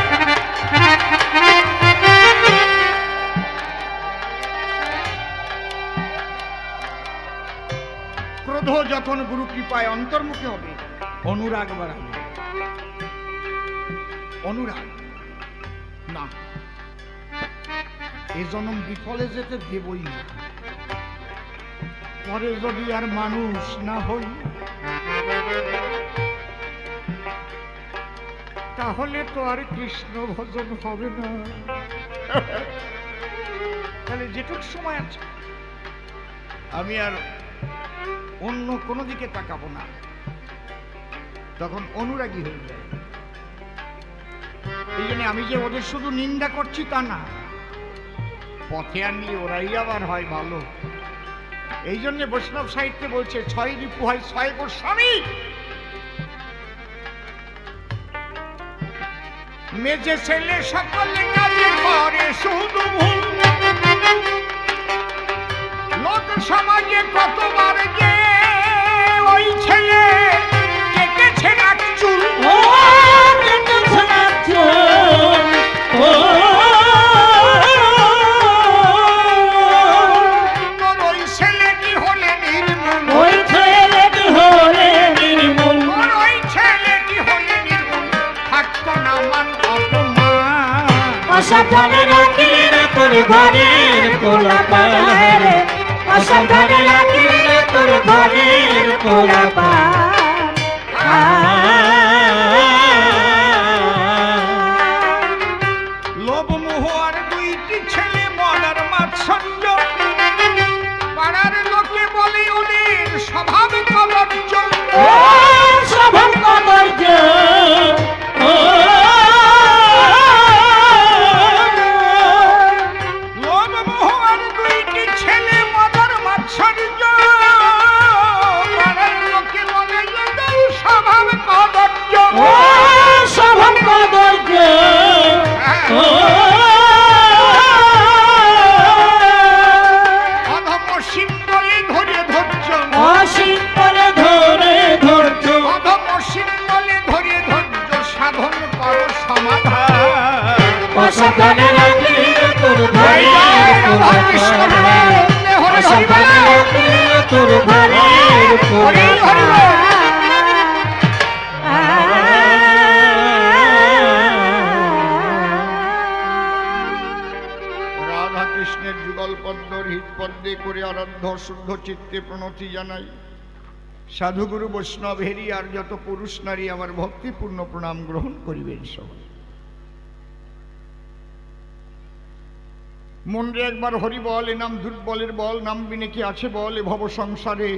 S1: ক্রোধ যখন গুরু কৃপায় অন্তর্মুখী হবে, অনুরাগ বাড়াবে। অনুরাগ না, এ জন্ম বিফলে যেতে দেবই না। পরে যদি আর মানুষ না হই, তাহলে তো আর কৃষ্ণ ভজন হবে না। তাহলে যেটুক সময় আছে আমি আর অন্য কোনো দিকে তাকাবো না, তখন অনুরাগী হয়ে যায়। এই জন্য আমি যে ওদের শুধু নিন্দা করছি তা না, পথে আনলে ওরাই আবার হয় ভালো। এই জন্য বৈষ্ণব সাহিত্যে বলছে, ছয় রিপু হয় ছয় গোস্বামী। মেজে ছেলে সকলে কাজে করে শুধু ভুল, লোক সমাজে কতবার যে ওই ছেলে কেটেছে নাক চুল।
S2: ও কেটেছে নাক চুল, ও
S1: ওই ছেলেটি হলে নির্মূল,
S2: ওই ছেলেটি হলে নির্মূল,
S1: ওই ছেলেটি হলে নির্মূল, থাকতো না মান অপমান।
S2: অসাবধানে রাখিলে না তোর ঘরের কোলাপান, অসাবধানে রাখিলে না তোর ঘরের কোলাপান।
S1: লোভ মোহ আর দুইটি ছেলে মনার মাৎসর্য, পাড়ার লোকে বলে ওদের স্বভাব কদর্য।
S2: ও স্বভাব কদর্য, ও
S1: লোভ মোহ আর দুইটি ছেলে মনার মাৎসর্য, পাড়ার লোকে বলে ওদের স্বভাব কদর্য।
S2: ও স্বভাব কদর্য, ও
S1: অধম সিম্বলে ধরে ধৈর্য,
S2: অসীম বলে ধরে ধৈর্য,
S1: অধম সিম্বলে ধরে ধৈর্য, সাধন করো সমাধান।
S2: অসাবধানে রাখিলে তোর ঘরের কোলাপান, অসাবধানে রাখিলে তোর ঘরের কোলাপান।
S1: রাধা কৃষ্ণের যুগল পদ্ম হৃদ পদ্মে করে আরাধ্য শুদ্ধ চিত্তে প্রণতি জানাই। সাধুগুরু বৈষ্ণব হেরি আর যত পুরুষ নারী আমার ভক্তিপূর্ণ প্রণাম গ্রহণ করিবেন সবাই। মনরে একবার হরি বল, এ নাম দুর্বলের বল, নাম বিনে কি আছে বল এ ভব সংসারে।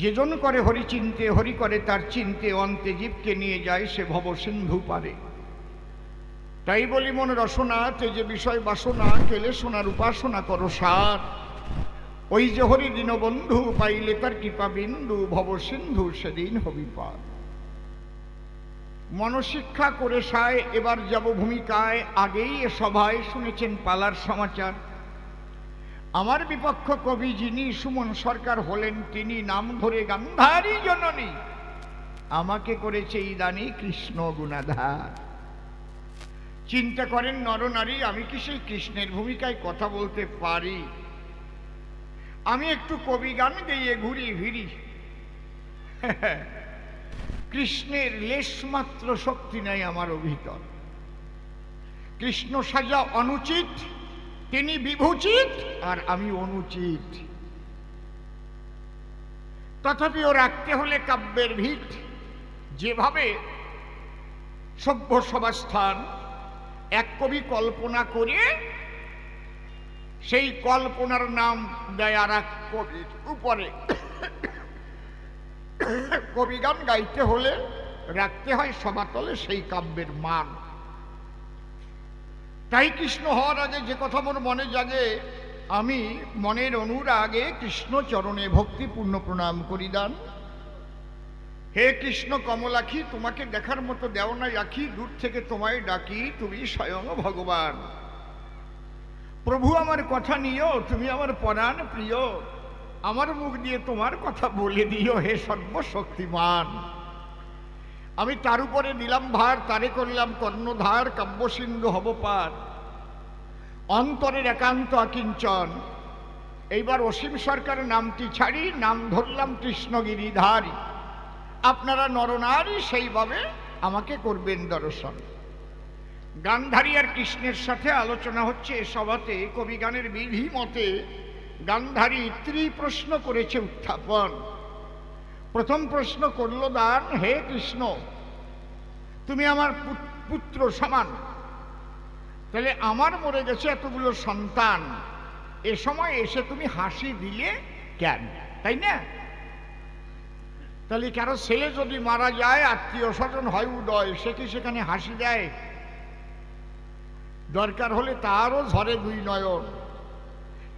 S1: যেজন করে হরি চিনতে, হরি করে তার চিনতে, অন্তে জীবকে নিয়ে যায় সে ভব সিন্ধু পারে। তাই বলি মন রসনা তেজে বিষয় বাসনা, কেলে সোনার উপাসনা করো সার। ওই যে হরি দীনবন্ধু পাইলে তার কৃপা বিন্দু, ভব সিন্ধু সেদিন হবি পার। মনশিক্ষা করে সায় এবার যাব ভূমিকায়, আগেই এ সভায় শুনেছেন পালার সমাচার। আমার বিপক্ষ কবি যিনি সুমন সরকার হলেন তিনি, নাম ধরে গান্ধারী জননী আমাকে করেছে ইদানি কৃষ্ণ গুণাধার। চিন্তা করেন নরনারী, আমি কি সেই কৃষ্ণের ভূমিকায় কথা বলতে পারি? আমি একটু কবি গান গেয়ে ঘুরি ফিরি, কৃষ্ণের লেশমাত্র শক্তি নাই আমার ভিতর। কৃষ্ণ সাজা অনুচিত, তিনি বিভূচিত আর আমি অনুচিত। তথাপিও রাখতে হলে কাব্যের ভিত, যেভাবে সভ্য সভাস্থান এক কবি কল্পনা করে সেই কল্পনার নাম দেয় আর এক কবির উপরে। কবিগান গাইতে হলে রাখতে হয় সমাতলে সেই কাব্যের মান। তাই কৃষ্ণ হওয়ার আগে যে কথা মোর মনে জাগে, আমি মনের অনুরাগে কৃষ্ণ চরণে ভক্তিপূর্ণ প্রণাম করি দান। হে কৃষ্ণ কমলাক্ষী, তোমাকে দেখার মতো দেও না রাখি, দূর থেকে তোমায় ডাকি, তুমি স্বয়ং ভগবান। প্রভু আমার কথা নিও, তুমি আমার পরাণ প্রিয়, আমার মুখ দিয়ে তোমার কথা বলে দিও হে সর্বশক্তিমান। আমি তার উপরে দিলাম ভার, তারে করলাম কর্ণধার, কাব্যসিন্ধু হব পার, অন্তরের একান্ত আকিঞ্চন। এইবার অসীম সরকার নামটি ছাড়ি, নাম ধরলাম কৃষ্ণগিরিধারী। আপনারা নরনারী সেইভাবে আমাকে করবেন দর্শন। গান্ধারী আর কৃষ্ণের সাথে আলোচনা হচ্ছে এ সভাতে। কবি গানের বিধি মতে গান্ধারী ত্রিপ্রশ্ন করেছে উত্থাপন। প্রথম প্রশ্ন করল দান, হে কৃষ্ণ তুমি আমার পুত্র সমান, তাহলে আমার মরে গেছে এতগুলো সন্তান, এ সময় এসে তুমি হাসি দিলে কেন? তাই না? তাহলে কারো ছেলে যদি মারা যায়, আত্মীয় স্বজন হয় উদয়, সে কি সেখানে হাসি দেয়? দরকার হলে তারও ঝরে দুই নয়ন।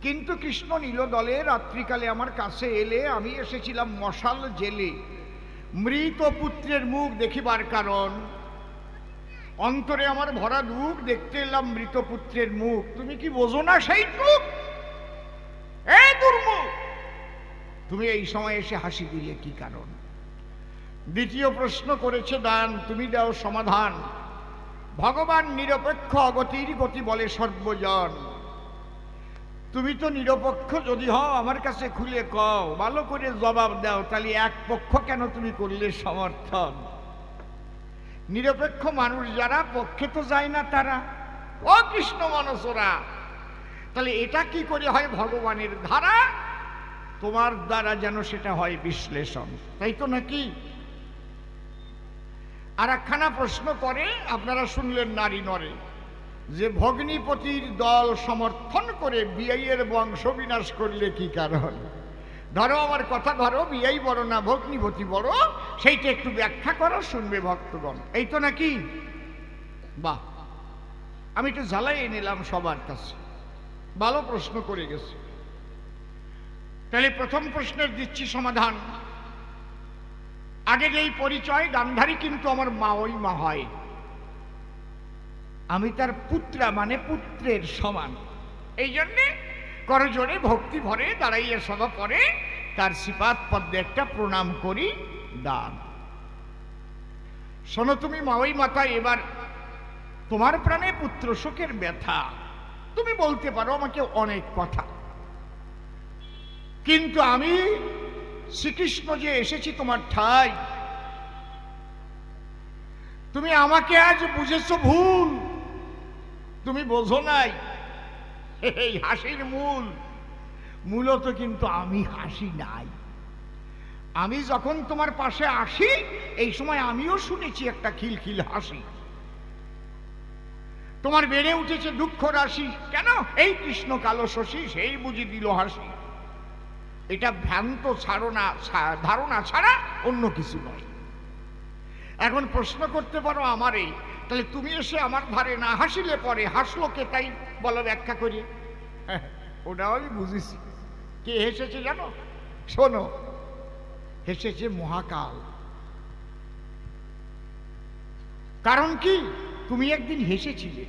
S1: কিন্তু কৃষ্ণ নীল দলে রাত্রিকালে আমার কাছে এলে, আমি এসেছিলাম মশাল জেলে মৃত পুত্রের মুখ দেখিবার কারণ। অন্তরে আমার ভরা দুঃখ, দেখতে এলাম মৃত পুত্রের মুখ। তুমি কি বোঝো না সেই দুঃখ? এই দুর্মুখ, তুমি এই সময় এসে হাসি দিলে কি কারণ? দ্বিতীয় প্রশ্ন করেছে দান, তুমি দাও সমাধান। ভগবান নিরপেক্ষ, অগতির গতি বলে সর্বজন। তুমি তো নিরপেক্ষ, যদি হও আমার কাছে খুলে কও, ভালো করে জবাব দাও, তাহলে এক পক্ষ কেন তুমি করলে সমর্থন? নিরপেক্ষ মানুষ যারা, পক্ষে তো যায় না তারা। ও কৃষ্ণ মানসরা, তাহলে এটা কি করে হয় ভগবানের ধারা? তোমার দ্বারা যেন সেটা হয় বিশ্লেষণ, তাই তো নাকি? আর একখানা প্রশ্ন করে, আপনারা শুনলেন নারী নরে, যে ভগ্নিপতির দল সমর্থন করে বিয়াইয়ের বংশ বিনাশ করলে কি কারণ? ধরো আমার কথা ধরো, বিয়াই বড় না ভগ্নিপতি বড়, সেইটা একটু ব্যাখ্যা করো, শুনবে ভক্তগণ, এই তো নাকি? বাহ, আমি একটু জ্বালাই নিলাম সবার কাছে, ভালো প্রশ্ন করে গেছে। তাহলে প্রথম প্রশ্নের দিচ্ছি সমাধান। আগে যেই পরিচয়, গান্ধারী কিন্তু আমার মা, ওই মা হয়, আমি তার পুত্রা মানে পুত্রের সমান। এই জন্যে করজোড়ে ভক্তি ভরে দাঁড়াইয়া সভা পরে তার শ্রীপাদ পদ্মে একটা প্রণাম করি দান। শোনো তুমি মাওই মাতা, এবার তোমার প্রাণে পুত্র শোকের ব্যথা। তুমি বলতে পারো আমাকে অনেক কথা, কিন্তু আমি শ্রীকৃষ্ণ যে এসেছি তোমার ঠাই, তুমি আমাকে আজ বুঝেছো ভুল, তুমি বোঝো নাই এই হাসির মূলত কিন্তু আমি হাসি নাই। আমি যখন তোমার পাশে আসি, এই সময় আমিও শুনেছি একটা খিলখিল হাসি। তোমার বেড়ে উঠেছে দুঃখ রাশি, কেন? এই কৃষ্ণ কালো শশী, সেই বুঝি দিল হাসি। এটা ভ্রান্ত ধারণা ছাড়া অন্য কিছু নয়। এখন প্রশ্ন করতে পারো আমারে, তাহলে তুমি এসে আমার ধারে না হাসিলে পরে হাসলো কে, তাই বলো ব্যাখ্যা করি। ওটাও আমি বুঝেছি। কে হেসেছে জানো? শোনো, হেসেছে মহাকাল। কারণ কি? তুমি একদিন হেসেছিলে,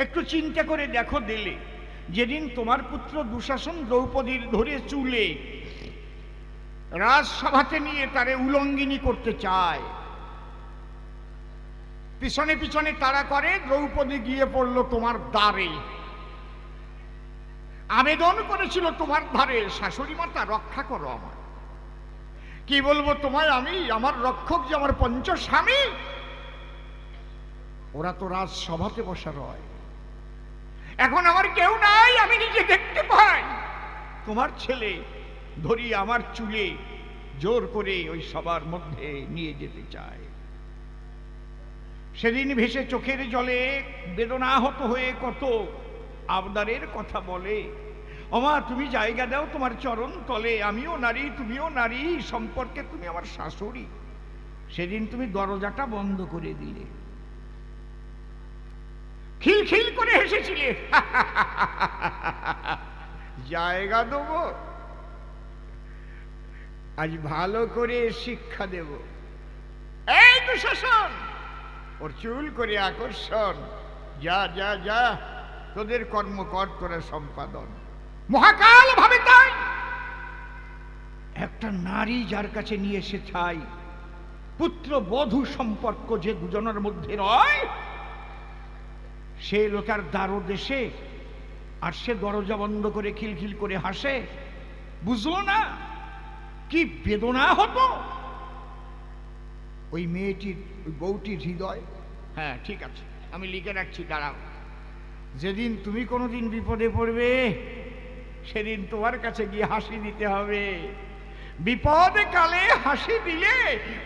S1: একটু চিন্তা করে দেখো দিলে, যেদিন তোমার পুত্র দুঃশাসন দ্রৌপদীর ধরে চুলে রাজসভাতে নিয়ে তারে উলঙ্গিনী করতে চায়। পিছনে পিছনে তারা করে, দ্রৌপদী গিয়ে পড়ল তোমার দ্বারে, আবেদন করেছিল তোমার ধারে, শাশুড়ি মাতা রক্ষা করো আমার। কি বলবো তোমায় আমি, আমার রক্ষক যে আমার পঞ্চস্বামী। ওরা তো রাজসভাতে বসা রয়, এখন আমার কেউ নাই, আমি নিজে দেখতে পাই তোমার ছেলে ধরি আমার চুলে জোর করে ওই সবার মধ্যে নিয়ে যেতে চায়। সেদিন ভেসে চোখের জলে বেদনাহত হয়ে কত আবদারের কথা বলে, ওমা তুমি জায়গা দাও তোমার চরণ তলে, আমিও নারী তুমিও নারী, সম্পর্কে তুমি আমার শাশুড়ি। সেদিন তুমি দরজাটা বন্ধ করে দিলে, খিলখিল করে হেসেছিলে। জায়গা দেব, আজ ভালো করে শিক্ষা দেব। এই দুঃশাসন, ওর চুল করে আকর্ষণ, যা যা যা তোদের কর্ম কর তোরা সম্পাদন। মহাকাল ভাবে তাই একটা নারী যার কাছে নিয়ে এসে চাই, পুত্র বধূ সম্পর্ক যে দুজনের মধ্যে রয়, সে লোকার দ্বারো দেশে, আর সে দরজা বন্ধ করে খিলখিল করে হাসে। বুঝলো না কি বেদনা হতো ওই মেয়েটির, ওই বউটির হৃদয়। হ্যাঁ ঠিক আছে, আমি লিখে রাখছি, দাঁড়াও। যেদিন তুমি কোনোদিন বিপদে পড়বে, সেদিন তোমার কাছে গিয়ে হাসি দিতে হবে। বিপদে কালে হাসি দিলে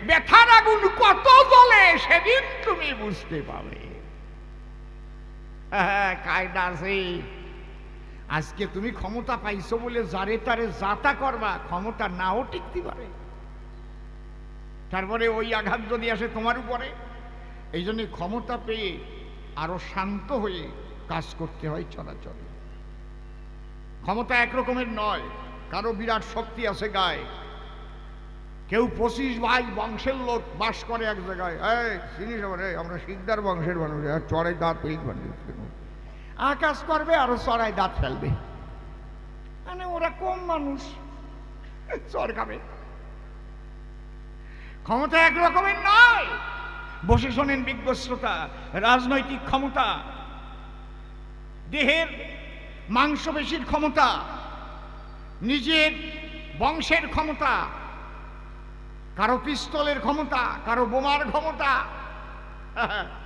S1: ব্যথার আগুন কত জ্বলে, সেদিন তুমি বুঝতে পাবে। হ্যাঁ কায়দা আছে। আজকে তুমি ক্ষমতা পাইছো বলে যারে তারে যাতা করবা, ক্ষমতা নাও টিকতে পারে। তারপরে ওই আঘাত যদি আসে তোমার উপরে, এই জন্য ক্ষমতা পেয়ে আরো শান্ত হয়ে কাজ করতে হয় চলাচলে। ক্ষমতা একরকমের নয়, কারো বিরাট শক্তি আছে গায়ে, কেউ 25 ভাই বংশের লোক বাস করে এক জায়গায়, চিনিস আমরা শিকদার বংশের মানুষ, চড়াই দাঁত ফেলবে, আকাশ করবে আরো চড়াই দাঁত ফেলবে, মানে ওরা কম মানুষ, চড় খাবে। ক্ষমতা একরকমের নয়। বসে শোনেন বিজ্ঞ শ্রোতা, রাজনৈতিক ক্ষমতা, দেহের মাংসপেশির ক্ষমতা, নিজের বংশের ক্ষমতা, কারো পিস্তলের ক্ষমতা, কারো বোমার ক্ষমতা,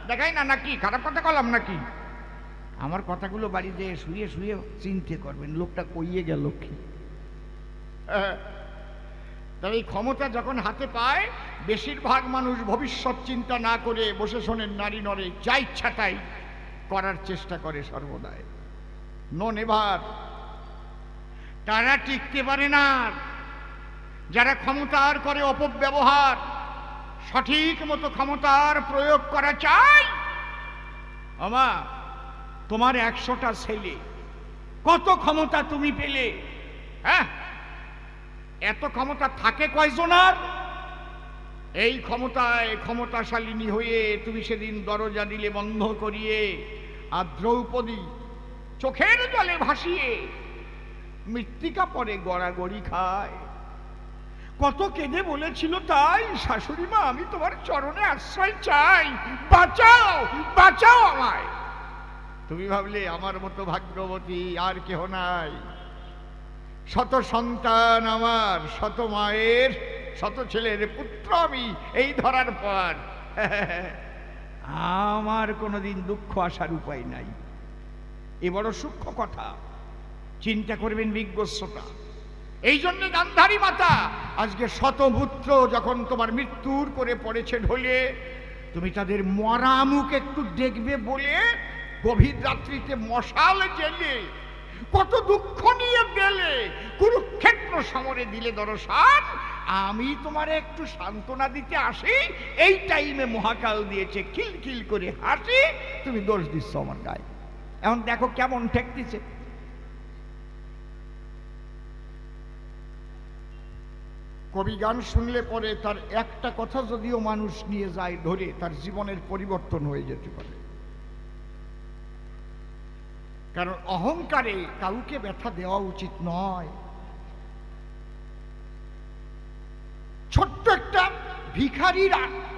S1: দেখাই না নাকি? খারাপ কথা কলাম নাকি? আমার কথাগুলো বাড়িতে শুয়ে শুয়ে চিনতে করবেন, লোকটা কইয়ে গেল কি। তবে এই ক্ষমতা যখন হাতে পায়, বেশিরভাগ মানুষ ভবিষ্যৎ চিন্তা না করে বসে শোনেন নারী নরে যা ইচ্ছা তাই করার চেষ্টা করে সর্বদাই। নন এবার তারা টিকতে পারে না। যারা ক্ষমতার করে অপব্যবহার, সঠিক মতো ক্ষমতার প্রয়োগ করা চায়, আমা তোমার 100টা ছেলে, কত ক্ষমতা তুমি পেলে? হ্যাঁ, এত ক্ষমতা থাকে কয়জনার? এই ক্ষমতায় ক্ষমতাশালিনী হয়ে তুমি সেদিন দরজা দিলে বন্ধ করিয়ে, আর দ্রৌপদী চোখের জলে ভাসিয়ে মৃত্তিকা পরে গড়াগড়ি খায়। কত কেঁদে বলেছিল তাই, শাশুড়ি মা আমি তোমার চরণে আশ্রয় চাই, বাঁচাও বাঁচাও আমায়। তুমি ভাবলে আমার মতো ভাগ্যবতী আর কেহ নাই, শত সন্তান আমার, শত মায়ের, শত ছেলের পুত্র আমি এই ধরার পর, আমার কোনোদিন দুঃখ আসার উপায় নাই। এ বড় সূক্ষ্ম কথা, চিন্তা করবেন বিজ্ঞ শ্রোতা। এই জন্য গান্ধারী মাতা আজকে শতপুত্র যখন তোমার মৃত্যুর করে পড়েছে ঢলে, তুমি তাদের মরা মুখ একটু দেখবে বলে গভীর রাত্রিতে মশাল জেলে কত দুঃখ নিয়ে গেলে, কুরুক্ষেত্র সমরে দিলে দর্শন। আমি তোমার একটু সান্ত্বনা দিতে আসি, এই টাইমে মহাকাল দিয়েছে খিলখিল করে হাসি, তুমি দোষ দিচ্ছ আমার গায়ে। এখন দেখো কেমন ঠেকতেছে। কবি গান শুনলে পরে তার একটা কথা যদিও মানুষ নিয়ে যায় ধরে, তার জীবনের পরিবর্তন হয়ে যেতে পারে। কারণ অহংকারে কাউকে ব্যথা দেওয়া উচিত নয়। ভিখারির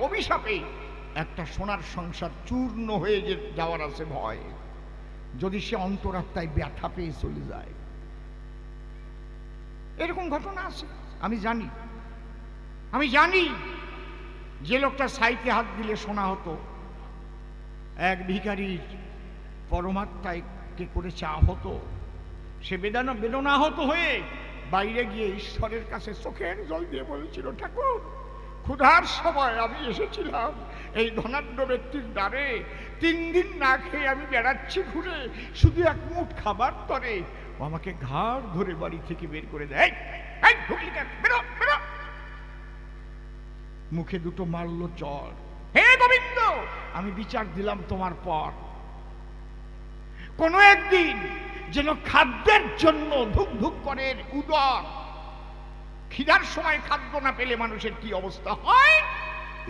S1: অভিশাপে একটা সোনার সংসার চূর্ণ হয়ে যাওয়ার আছে ভয়, যদি সে অন্তরাত্মায় ব্যথা পেয়ে চলে যায়। এরকম ঘটনা আছে, আমি জানি যে লোকটা ছাইতে হাত দিলে শোনা হতো, এক ভিখারির পরমাত্মাকে করে চা হতো, সে বেদনাহত হয়ে বাইরে গিয়ে ঈশ্বরের কাছে চোখের জল দিয়ে বলেছিল, ঠাকুর ক্ষুধার সময় আমি এসেছিলাম এই ধনাঢ্য ব্যক্তির দ্বারে, 3 দিন না খেয়ে আমি বেড়াচ্ছি ঘুরে, শুধু এক মুঠ খাবার তরে ও আমাকে ঘাড় ধরে বাড়ি থেকে বের করে দেয়, ঢুকলি কেন, বেরো বেরো। মুখে দুটো মারল চর, হে গোবিন্দ আমি বিচার দিলাম তোমার পর, কোনো একদিন যেন খাদ্যের জন্য ধুক ধুক করে উদর, খিদার সময় খাদ্য না পেলে মানুষের কি অবস্থা হয়,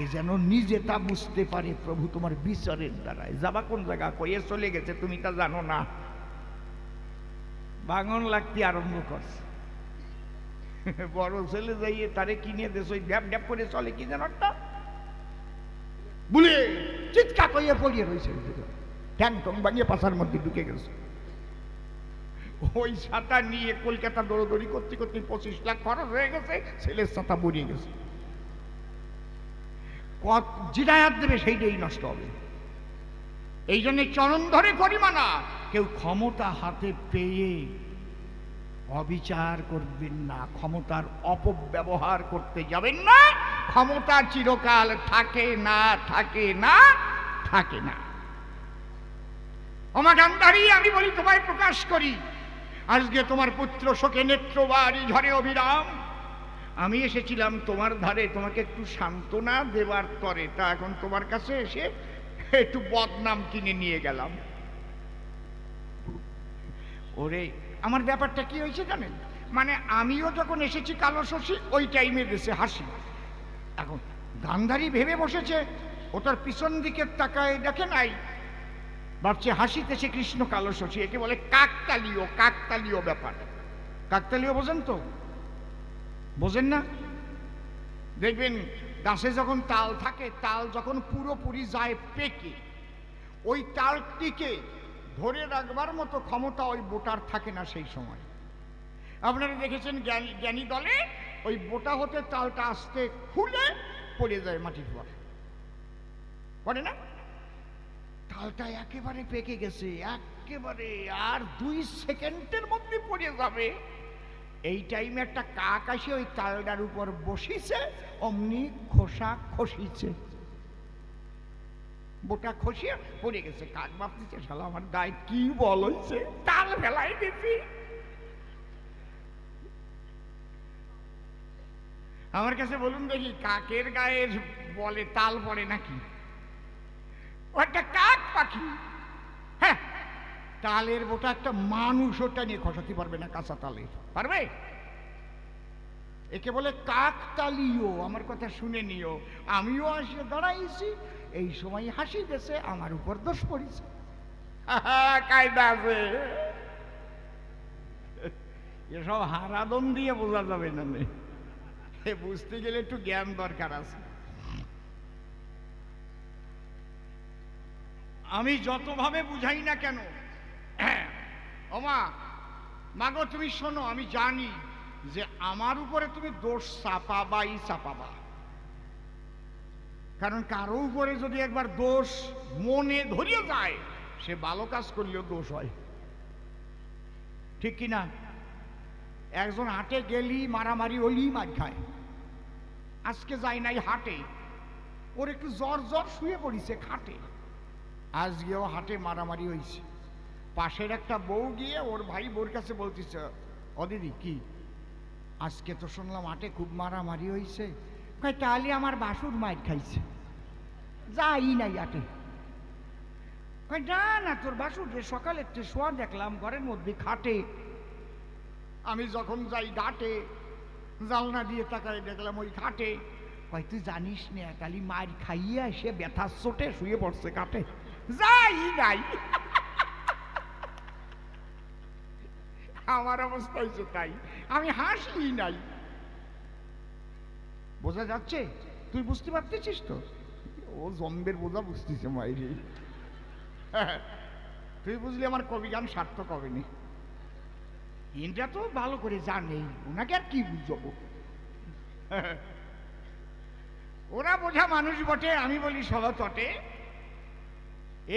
S1: এ যেন নিজে তা বুঝতে পারে প্রভু তোমার বিচারের দ্বারায়। যাবা কোন জায়গা, কইয়ে চলে গেছে তুমি তা জানো না, বাঙন লাগতে আরম্ভ করছে। বড় ছেলে যাইয়ে তারে কিনে দেশ, ওই ড্যাপ ড্যাপ করে চলে কি যেন একটা বলে চিৎকার কইয়ে পড়িয়ে রয়েছে, ট্যাং টং বানিয়ে পাশার মধ্যে ঢুকে গেছে। ওই ছাতা নিয়ে কলকাতা দৌড়দৌড়ি করতে করতে 25 লাখ খরচ হয়ে গেছে, ছেলের ছাতা বড়িয়ে গেছে। যেটা হাত দেবে সেইটাই নষ্ট হবে। এই জন্য চরণ ধরে করিমানা, কেউ ক্ষমতা হাতে পেয়ে অবিচার করবেন না, ক্ষমতার অপব্যবহার করতে যাবেন না। ক্ষমতা চিরকাল থাকে না, থাকে না, থাকে না। ওমা গান্ধারী, আমি বলি তোমায় প্রকাশ করি, আজকে তোমার পুত্র শোকে নেত্রবাড়ি ঝরে অবিরাম, আমি এসেছিলাম তোমার ধারে তোমাকে একটু সান্ত্বনা দেবার তরে, তা এখন তোমার কাছে এসে একটু বদনাম কিনে নিয়ে গেলাম। ওরে আমার ব্যাপারটা কি হয়েছে জানেন, মানে আমিও যখন এসেছি কালো শশী, ওই টাইমে দেশে হাসি। এখন গান্ধারী ভেবে বসেছে, ও তার পিছন দিকের তাকায় দেখে নাই, ভাবছে হাসিতেছে কৃষ্ণ কালো শশী, একে বলে কাকতালীয়, কাকতালীয় ব্যাপার। কাকতালীয় বোঝেন তো, বোঝেন না? দেখবেন গাছে যখন তাল থাকে, তাল যখন পুরোপুরি যায় পেকে, ওই তালটিকে ধরে রাখবার মতো ক্ষমতা ওই বোটার থাকে না সেই সময়। আপনারা দেখেছেন জ্ঞানী দলে ওই বোটা হতে তালটা আস্তে খুলে পড়ে যায় মাটির পর, পড়ে না? তালটা একেবারে পেকে গেছে, একেবারে আর 2 সেকেন্ডের মধ্যে পড়ে যাবে। এই টাইমে একটা কাক আসে ওই তালটার উপর বসিছে, অমনি খোসা খসিছে, বোটা খসিয়ে পড়ে গেছে। কাক ভাবতেছে, শালা আমার গায়ে কি বল হয়েছে, তাল ফেলাই দিছি। আমার কাছে বলুন দেখি, কাকের গায়ে বলে তাল পড়ে নাকি? একটা কাক পাখি, হ্যাঁ, তালের বোটা একটা মানুষ ওটা নিয়ে খসাতে পারবে না, কাঁচা তালে পারবে? একে বলে কাকতালীয়। আমার কথা শুনে নিও, আমিও আসে দাঁড়াইছি, এই সময় হাসি গেছে, আমার উপর দোষ পড়েছে। কায়দা আছে, এসব হারাদম দিয়ে বোঝা যাবে না, বুঝতে গেলে একটু জ্ঞান দরকার আছে। আমি যতভাবে বুঝাই না কেন, ওমা মাগো তুমি শোনো, আমি জানি যে আমার উপরে তুমি দোষ চাপাবাই চাপাবা, কারণ কারো উপরে যদি একবার দোষ মনে ধরিয়ে যায়, সে ভালো কাজ করলেও দোষ হয়, ঠিক কিনা? একজন হাটে গেলি মারামারি হলি মার খায়। আজকে যাই নাই হাটে, ওর একটু জ্বর জ্বর শুয়ে পড়িছে খাটে, আজকেও হাটে মারামারি হয়েছে। পাশের একটা বউ গিয়ে ওর ভাই বোর কাছে বলতেছে, ও দিদি কি আজকে তো শুনলাম হাটে খুব মারামারি হয়েছে। তাহলে আমার বাসুর মাইর খাইছে, যাই নাই হাটে। না না, তোর বাসুর যে সকালে শোয়া দেখলাম ঘরের মধ্যে খাটে, আমি যখন যাই ঘাটে জালনা দিয়ে তাকাই দেখলাম ওই খাটে। কয় তুই জানিস না, কালি মার খাইয়া সে ব্যথার চোটে শুয়ে পড়ছে কাটে, যাই নাই। আমার অবস্থা হয়েছে তাই, আমি হাসি নাই। বোঝা যাচ্ছে? তুই বুঝতে পারতেছিস তো? ও জম্বের বোঝা বুঝতেছে মাইরি। তুই বুঝলি আমার কবি গান সার্থক হবে নি। ইন্দ্রা তো ভালো করে জানেই, ওনাকে আর কি বুঝবো। ওরা বোঝা মানুষ বটে, আমি বলি সদা চটে।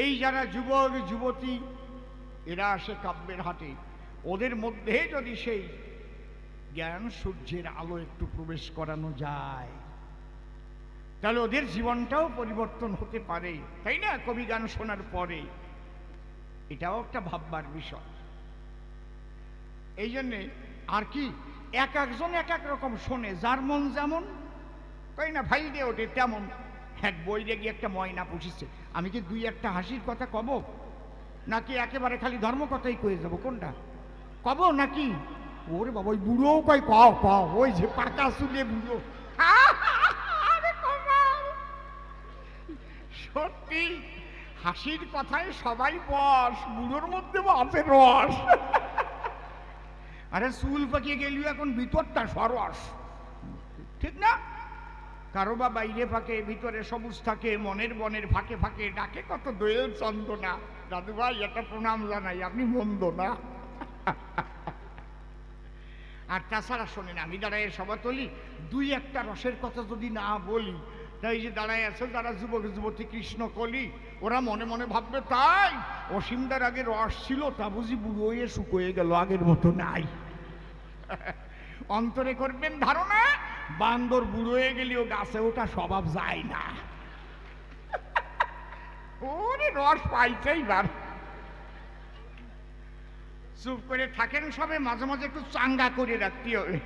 S1: এই যারা যুবক যুবতী এরা আসে কাব্যের হাটে, ওদের মধ্যে যদি সেই জ্ঞান সূর্যের আলো একটু প্রবেশ করানো যায়, তাহলে ওদের জীবনটাও পরিবর্তন হতে পারে, তাই না? কবি গান শোনার পরে এটাও একটা ভাববার বিষয়। এই জন্যে আর কি, এক একজন এক এক রকম শোনে, যার মন যেমন, তাই না? ভাই দিয়ে ওঠে তেমন। এক বইরে গিয়ে একটা ময়না পুষিছে, আমি কি দুই একটা হাসির কথা কব, নাকি একেবারে খালি ধর্ম কথাই কয়ে যাবো? কোনটা কব নাকি? ওরে বাবা, ওই বুড়োও কয় কও কও, ওই যে পাকা চুলে বুড়ো। সত্যি হাসির কথায় সবাই বস, বুড়োর মধ্যে আছে রস। আরে চুল পাকিয়ে গেলিও এখন ভিতরটা সরস, ঠিক না? কারো বা বাইরে ফাঁকে, ভিতরে সবুজ থাকে, মনের বনের ফাঁকে ফাঁকে ডাকে কত দোয়েল চন্দনা। দাদু ভাই একটা প্রণাম জানাই, আপনি মন্দ না। আর তাছাড়া শোনেন, আমি দাঁড়ায় সভা তুলি, দুই একটা রসের কথা যদি না বলি, তাই যে দাঁড়ায় আছে যারা যুবক যুবতী কৃষ্ণ কলি, ওরা মনে মনে ভাববে তাই অসীমদার আগে রস ছিল, তা বুঝি বুড়ো হয়ে শুকোয়ে গেল, আগের মতো নাই। অন্তরে করবেন ধারণা, বান্দর বুড়ো হয়ে গেলেও গাছে ওটা স্বভাব যায় না। ওরে রস পাইছেই বার। চুপ করে থাকেন সবে, মাঝে মাঝে একটু চাঙ্গা করে রাখতে হবে,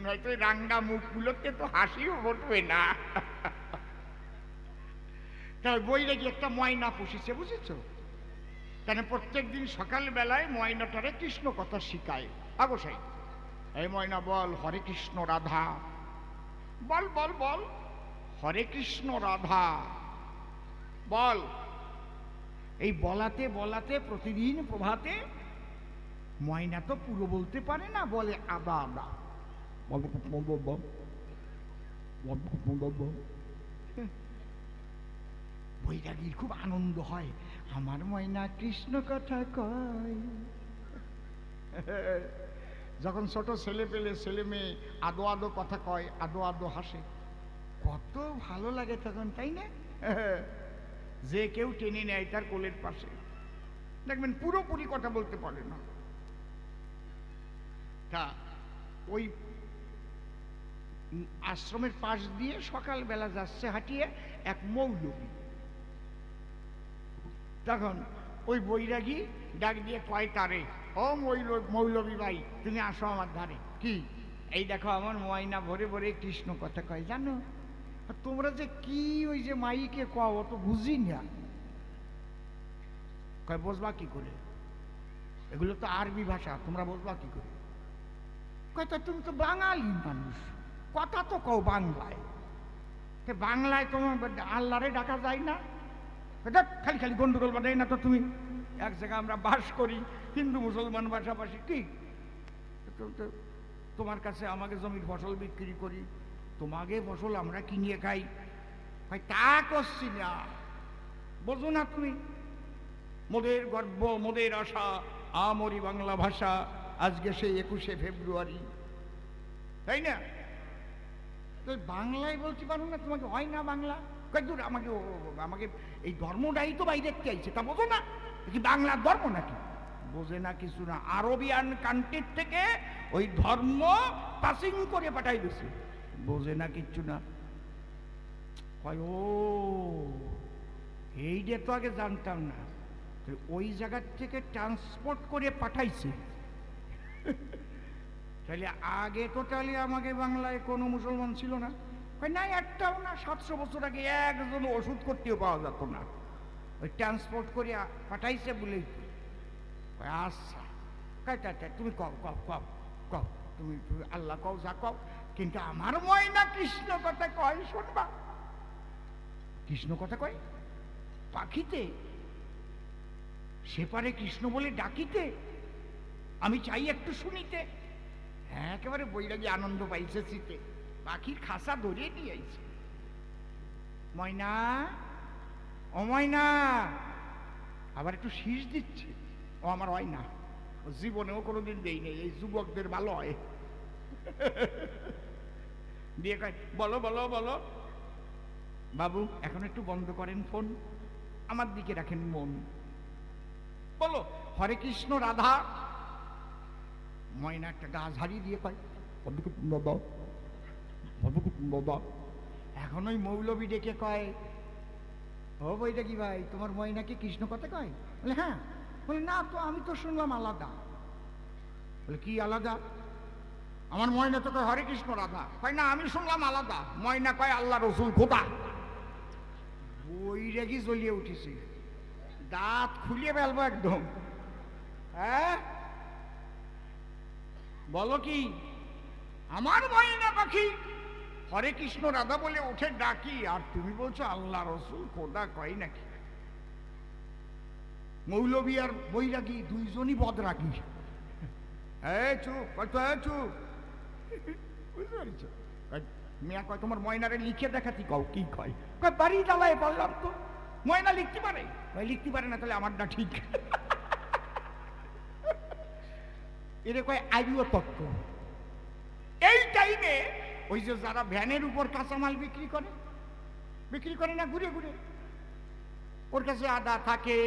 S1: নয়তো রাঙ্গা মুখগুলোতে তো হাসিও ফুটবে না। তাই বইরে গিয়ে একটা ময়না পুষিছে, বুঝেছো? কেন প্রত্যেক দিন সকাল বেলায় ময়নাটারে কৃষ্ণ কথা শিখায়। অবশ্যই এই ময়না বল হরে কৃষ্ণ রাধা, বল বল বল হরে কৃষ্ণ রাধা বল। এই বলাতে বলাতে প্রতিদিন প্রভাতে ময়না তো পুরো বলতে পারে না, বলে আদা আদা, বৈরাগীর খুব আনন্দ হয়, আমার ময়না কৃষ্ণ কথা কয়। যখন ছোট ছেলে পেলে ছেলে মেয়ে আদো আদো কথা কয়, আদো আদো হাসে, কত ভালো লাগে তখন, তাই না? যে কেউ টেনে নেয় তার কোলের পাশে, দেখবেন পুরোপুরি কথা বলতে পারে না। তা ওই আশ্রমের পাশ দিয়ে সকালবেলা যাচ্ছে হাঁটিয়ে এক মৌলবী, তখন ওই বৈরাগী ডাক দিয়ে কয় তারে, ও মৌলবী ভাই তুমি আসো আমার ধারে। কি? এই দেখো আমার ময়না ভরে ভরে কৃষ্ণ কথা কয়, জানো? তোমরা যে কি ওই যে মাইকে কও তো বুঝি না। কয় বুঝবা কি করে, এগুলো তো আরবি ভাষা, তোমরা বুঝবা কি করে? কয় তা তুমি তো বাঙালি মানুষ, কথা তো কও বাংলায়, বাংলায় তোমার আল্লাহরে ডাকা যায় না? খালি খালি গন্ডগোল বানাই না তো তুমি। এক জায়গায় আমরা বাস করি, হিন্দু মুসলমান পাশাপাশি, কি তোমার কাছে আমাকে জমির ফসল বিক্রি করি, তোমাকে ফসল আমরা কিনিয়ে খাই, তা করছি না, বোঝো না তুমি? মোদের গর্ব মোদের আশা আমরি বাংলা ভাষা, আজকে সেই 21শে ফেব্রুয়ারি, তাই না? তো বাংলায় বলতে পারো না, তোমাকে হয় না বাংলা? দূর, আমাকে আমাকে এই ধর্মটাই তো বাইরে চাইছে, তা বোঝো না? কি বাংলার ধর্ম নাকি? বোঝে না কিছু না, আরবিয়ান কান্ট্রির থেকে ওই ধর্ম পাসিং করে পাঠাই দিছে, বোঝে না কিচ্ছু না। কয় ও এইটা তো আগে জানতাম না, ওই জায়গার থেকে ট্রান্সপোর্ট করে পাঠাইছে। তাহলে আগে টোটালি আমাকে বাংলায় কোনো মুসলমান ছিল না? না, একটাও না। 700 বছর আগে একজন ওষুধ করতেও পাওয়া যেত না, ওই ট্রান্সপোর্ট করে পাঠাইছে বলেই। আচ্ছা তুমি কও কও কও কও, তুমি আল্লাহ কও যা কও, কিন্তু আমার ময়না কৃষ্ণ কথা কয়, শুনবা? কৃষ্ণ কথা কয় পাখিতে, সে পারে কৃষ্ণ বলে ডাকিতে, আমি চাই একটু শুনিতে। হ্যাঁ, একেবারে বৈরাগী আনন্দ পাইছে শীতে, পাখির খাসা ধরিয়ে দিয়েছে। ময়না, ও ময়না, আবার একটু শীষ দিচ্ছে। ও আমার হয় না, ও জীবনেও কোনোদিন দেই নেই, এই যুবকদের ভালো হয়। দিয়ে কয়, বলো বলো বলো। বাবু এখন একটু বন্ধ করেন ফোন, আমার দিকে রাখেন মন, বলো হরে কৃষ্ণ রাধা। ময়না একটা গা ঝাড়িয়ে দিয়ে কয়, বাবা বাবা। এখন ওই মৌলবী ডেকে কয়, ও বইটা কি ভাই, তোমার ময়না কি কৃষ্ণ কথা কয়? বলে হ্যাঁ। বলে না তো, আমি তো শুনলাম আলাদা। বলে কি আলাদা? আমার ময়না তো কয় হরে কৃষ্ণ রাধা। কয় না, আমি শুনলাম আলাদা। ময়না কয় আল্লাহ রসুল খোদা। বই রেগি জ্বলিয়ে উঠেছে, দাঁত খুলিয়ে ফেলবো একদম। হ্যাঁ বলো কি? আমার ময়না পাখি হরে কৃষ্ণ রাধা বলে উঠে ডাকি, আর তুমি বলছো আল্লাহ রসুল খোদা কয় নাকি? মৌলবী আর বৈরাগী দুইজনই বদরাগী। চুপ, চুপ। বুঝতে পারছ? মিয়া কয় তোমার ময়নারে লিখে দেখাতি, কও কি কয়? কয় বাড়ি জ্বালায় বললাম তো, ময়না লিখতে পারে। লিখতে পারে না তাহলে আমারটা ঠিক। এরে কয় আইও তত্ত্ব। এই টাইমে ওই যে যারা ভ্যানের উপর কাঁচামাল বিক্রি করে না ঘুরে ঘুরে, ওর কাছে আদা থাকে,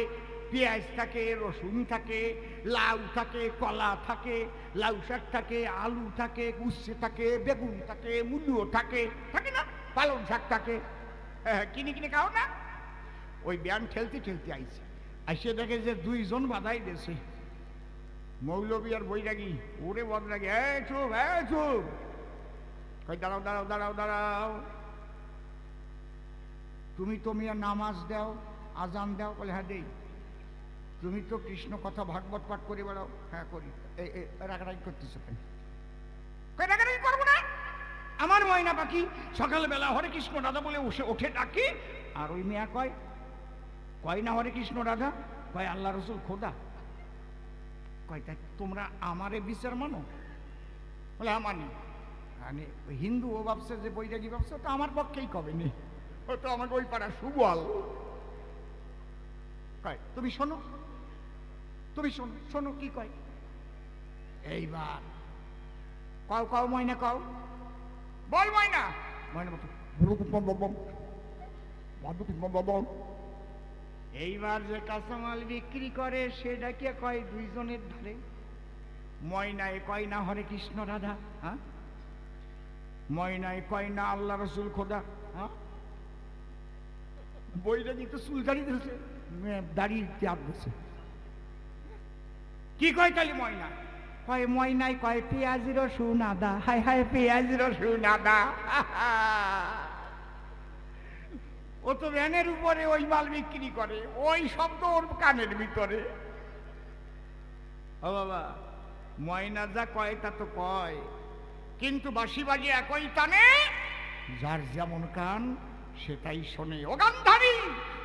S1: পেঁয়াজ থাকে, রসুন থাকে, লাউ থাকে, কলা থাকে, লাউ শাক থাকে, আলু থাকে, উচ্ছে থাকে, বেগুন থাকে, মূলো থাকে, থাকে না, পালং শাক থাকে, কিনে কিনে খাও না। ওই ব্যান ঠেলতে ঠেলতে আইছে, আইসে দেখে যে দুইজন বাধাই দিয়েছে, মৌলবী আর বৈরাগী। ওরে বদরাগী, চুপ, চুপ। কই দাঁড়াও দাঁড়াও দাঁড়াও দাঁড়াও, তুমি তো মিয়া নামাজ দাও, আজান দাও? বলে হ্যাঁ দেই। তুমি তো কৃষ্ণ কথা ভাগবত পাঠ করে বেড়াও? হ্যাঁ করি। এই রাগারাগি করতেছো কেন? রাগারাগি করবো না, আমার ময়না পাখি সকালবেলা হরে কৃষ্ণ রাধা বলে ওঠে ডাকি, আর ওই মেয়া কয় না হরে কৃষ্ণ রাধা, কয় আল্লাহ রসুল খোদা। কয় তাই তোমরা আমারে বিচার মানো? বলে হ্যাঁ মানি। মানে হিন্দু ও ভাবছে যে বৈরাগী ভাবছে, তো আমার পক্ষেই কবে নেই, ও তো আমাকে ওই পাড়া সুবল। কয় তুমি শোনো, তুমি শোনো, শোনো কি কয়। এইবার কও কও ময়না কও, বল ময়না। ময়না বল। এইবার যে কাঁচামাল বিক্রি করে সেটা কে কয় দুইজনের ধারে। ময়নায় কয় না হরে কৃষ্ণ রাধা, হ্যাঁ, ময়নায় কয় না আল্লাহ রসুল খোদা, হ্যাঁ, বৈরাগী তো চুল দাঁড়িয়ে দিয়েছে, দাড়ি চাপ দিয়েছে। কি কয় তাহলে ময়না? কয় ময়নায় কয় পেঁয়াজ রসুন আদা। হায় হায়, পেঁয়াজ রসুন আদা। ও তো ভ্যানের উপরে ওই মাল বিক্রি করে, ওই শব্দ ওর কানের ভিতরে। ও বাবা, ময়না যা কয় তা তো কয়, কিন্তু বাঁশি বাজে একই টানে, যার যেমন কান সেটাই শোনে। ও গান্ধারী,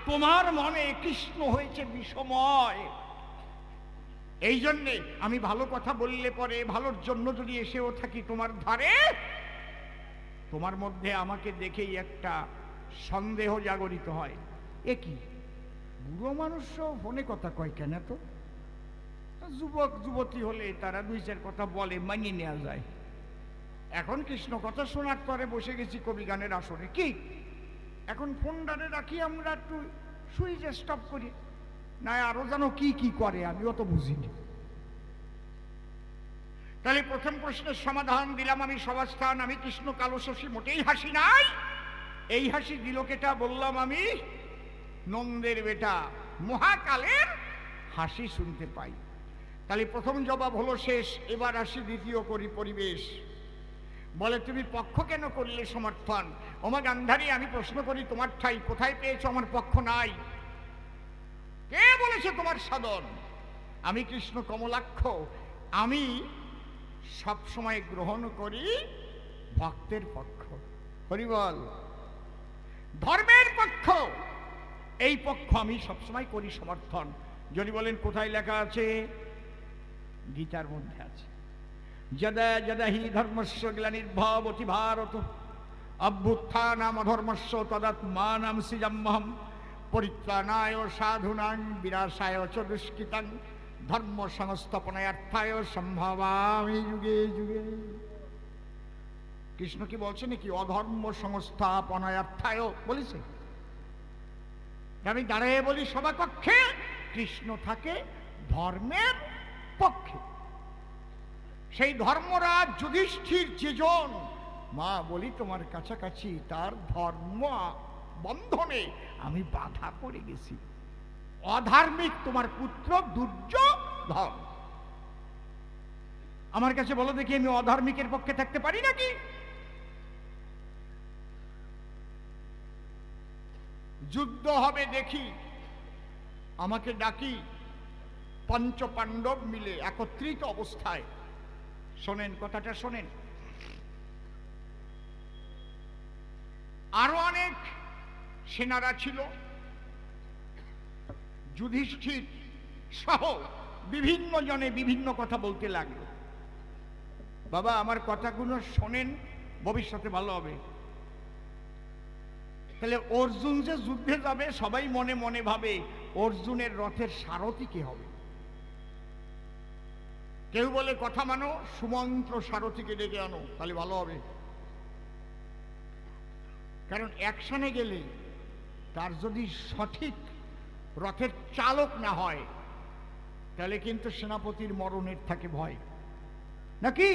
S1: তোমার মনে কৃষ্ণ হয়েছে বিষময়। এই জন্যে আমি ভালো কথা বললে পরে, ভালোর জন্য যদি এসেও থাকি তোমার ধারে, তোমার মধ্যে আমাকে দেখেই একটা সন্দেহ জাগরিত হয়। এ কি বুড়ো মানুষ ফোনে কথা কয় কেন? তো যুবক যুবতী হলে তারা দুই চার কথা বলে, মানিয়ে নেওয়া যায়। এখন কৃষ্ণ কথা শোনার পরে বসে গেছি কবি গানের আসরে, কি এখন ফোনটারে রাখি আমরা একটু সুইচ স্টপ করি, না আরো যেন কি কি করে আমি অত বুঝিনি। তাহলে প্রথম প্রশ্নের সমাধান দিলাম আমি, সবাস্থান আমি কৃষ্ণ কালো শশী মোটেই হাসি নাই। এই হাসি দিল কেটা? বললাম আমি নন্দের বেটা, মহাকালের হাসি শুনতে পাই। তাহলে প্রথম জবাব হলো শেষ। এবার আসি দ্বিতীয় করি পরিবেশ। বলে তুমি পক্ষ কেন করলে সমর্থন? ওমা গান্ধারী, আমি প্রশ্ন করি তোমার ঠাই কোথায় পেয়েছো? আমার পক্ষ নাই। কে বলেছে তোমার সাধন? আমি কৃষ্ণ কমলাক্ষ, আমি সব সময় গ্রহণ করি ভক্তের পক্ষ। হরি বল। ধর্মের পক্ষ, এই পক্ষ আমি সবসময় করি সমর্থন। যদি বলেন কোথায় লেখা আছে? গীতার মধ্যে আছে, যদা যদা হি ধর্মস্য গ্লানির্ভবতি ভারত অভ্যুত্থানাম অধর্মস্য তদাত্মানাম সৃজাম্যহম পরিত্রাণায় সাধুনাং বিনাশায় চ দুষ্কৃতাং ধর্ম সংস্থাপনার্থায় সম্ভবামি যুগে যুগে। কৃষ্ণ কি বলছে নাকি অধর্ম সংস্থাপনার্থায় বলেছে? আমি দাঁড়িয়ে বলি সভাকক্ষে, কৃষ্ণ থাকে ধর্মের পক্ষে। সেই ধর্মরাজ যুধিষ্ঠির যেজন, মা বলি তোমার কাছাকাছি, তার ধর্ম বন্ধনে আমি বাধা পড়ে গেছি। অধার্মিক তোমার পুত্র দুর্যোধন। আমার কাছে বলো দেখি, আমি অধার্মিকের পক্ষে থাকতে পারি নাকি? যুদ্ধ হবে দেখি, আমাকে ডাকি, পঞ্চ পাণ্ডব মিলে একত্রিত অবস্থায়। শোনেন কথাটা, শোনেন। আরো অনেক সেনারা ছিল, যুধিষ্ঠির সহ বিভিন্ন জনে বিভিন্ন কথা বলতে লাগলো। বাবা আমার কথাগুলো শোনেন, ভবিষ্যতে ভালো হবে। তাহলে অর্জুন যে যুদ্ধে যাবে, সবাই মনে মনে ভাবে অর্জুনের রথের সারথি কে হবে? কেউ বলে কথা মানো, সুমন্ত্র সারথিকে ডেকে আনো, তাহলে ভালো হবে। কারণ অ্যাকশনে গেলে তার যদি সঠিক রথের চালক না হয়, তাহলে কিন্তু সেনাপতির মরণের থাকে ভয় নাকি?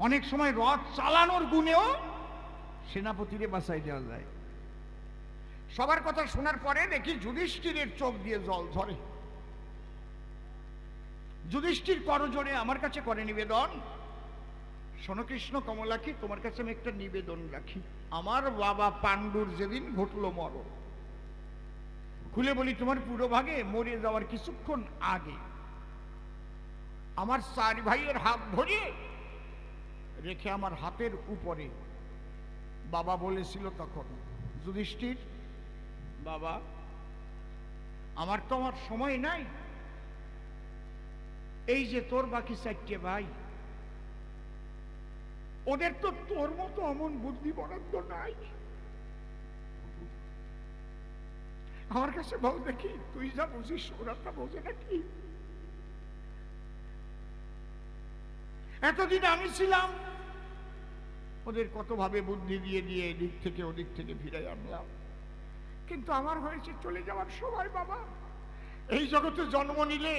S1: অনেক সময় রথ চালানোর গুণেও সেনাপতিরে বাঁচাই দেওয়া যায়। সবার কথা শোনার পরে দেখি যুধিষ্ঠিরের চোখ দিয়ে জল ঝরে। যুধিষ্ঠির করজোড়ে আমার কাছে করে নিবেদন, শোনো কৃষ্ণ কমলাক্ষী, তোমার কাছে আমি একটা নিবেদন রাখি। আমার বাবা পাণ্ডুর যেদিন ঘটলো মরণ, খুলে বলি তোমার পুরো ভাগে মরে যাওয়ার কিছুক্ষণ আগে আমার চার ভাইয়ের হাত ধরিয়ে রেখে আমার হাতের উপরে বাবা বলেছিল তখন, যুধিষ্ঠির বাবা, আমার তো আমার সময় নাই, এই যে তোর বাকি চারটে ভাই, ওদের তো তোর মতো অমন বুদ্ধি বরাদ্দ নাই। আমার কাছে বল দেখি, তুই যা বুঝিস ওরা তা বোঝে নাকি? এতদিন আমি ছিলাম, ওদের কত ভাবে বুদ্ধি দিয়ে দিয়ে এদিক থেকে ওদিক থেকে ফিরাই আনলাম, কিন্তু আমার হয়েছে চলে যাওয়ার সময়। বাবা এই জগতে জন্ম নিলে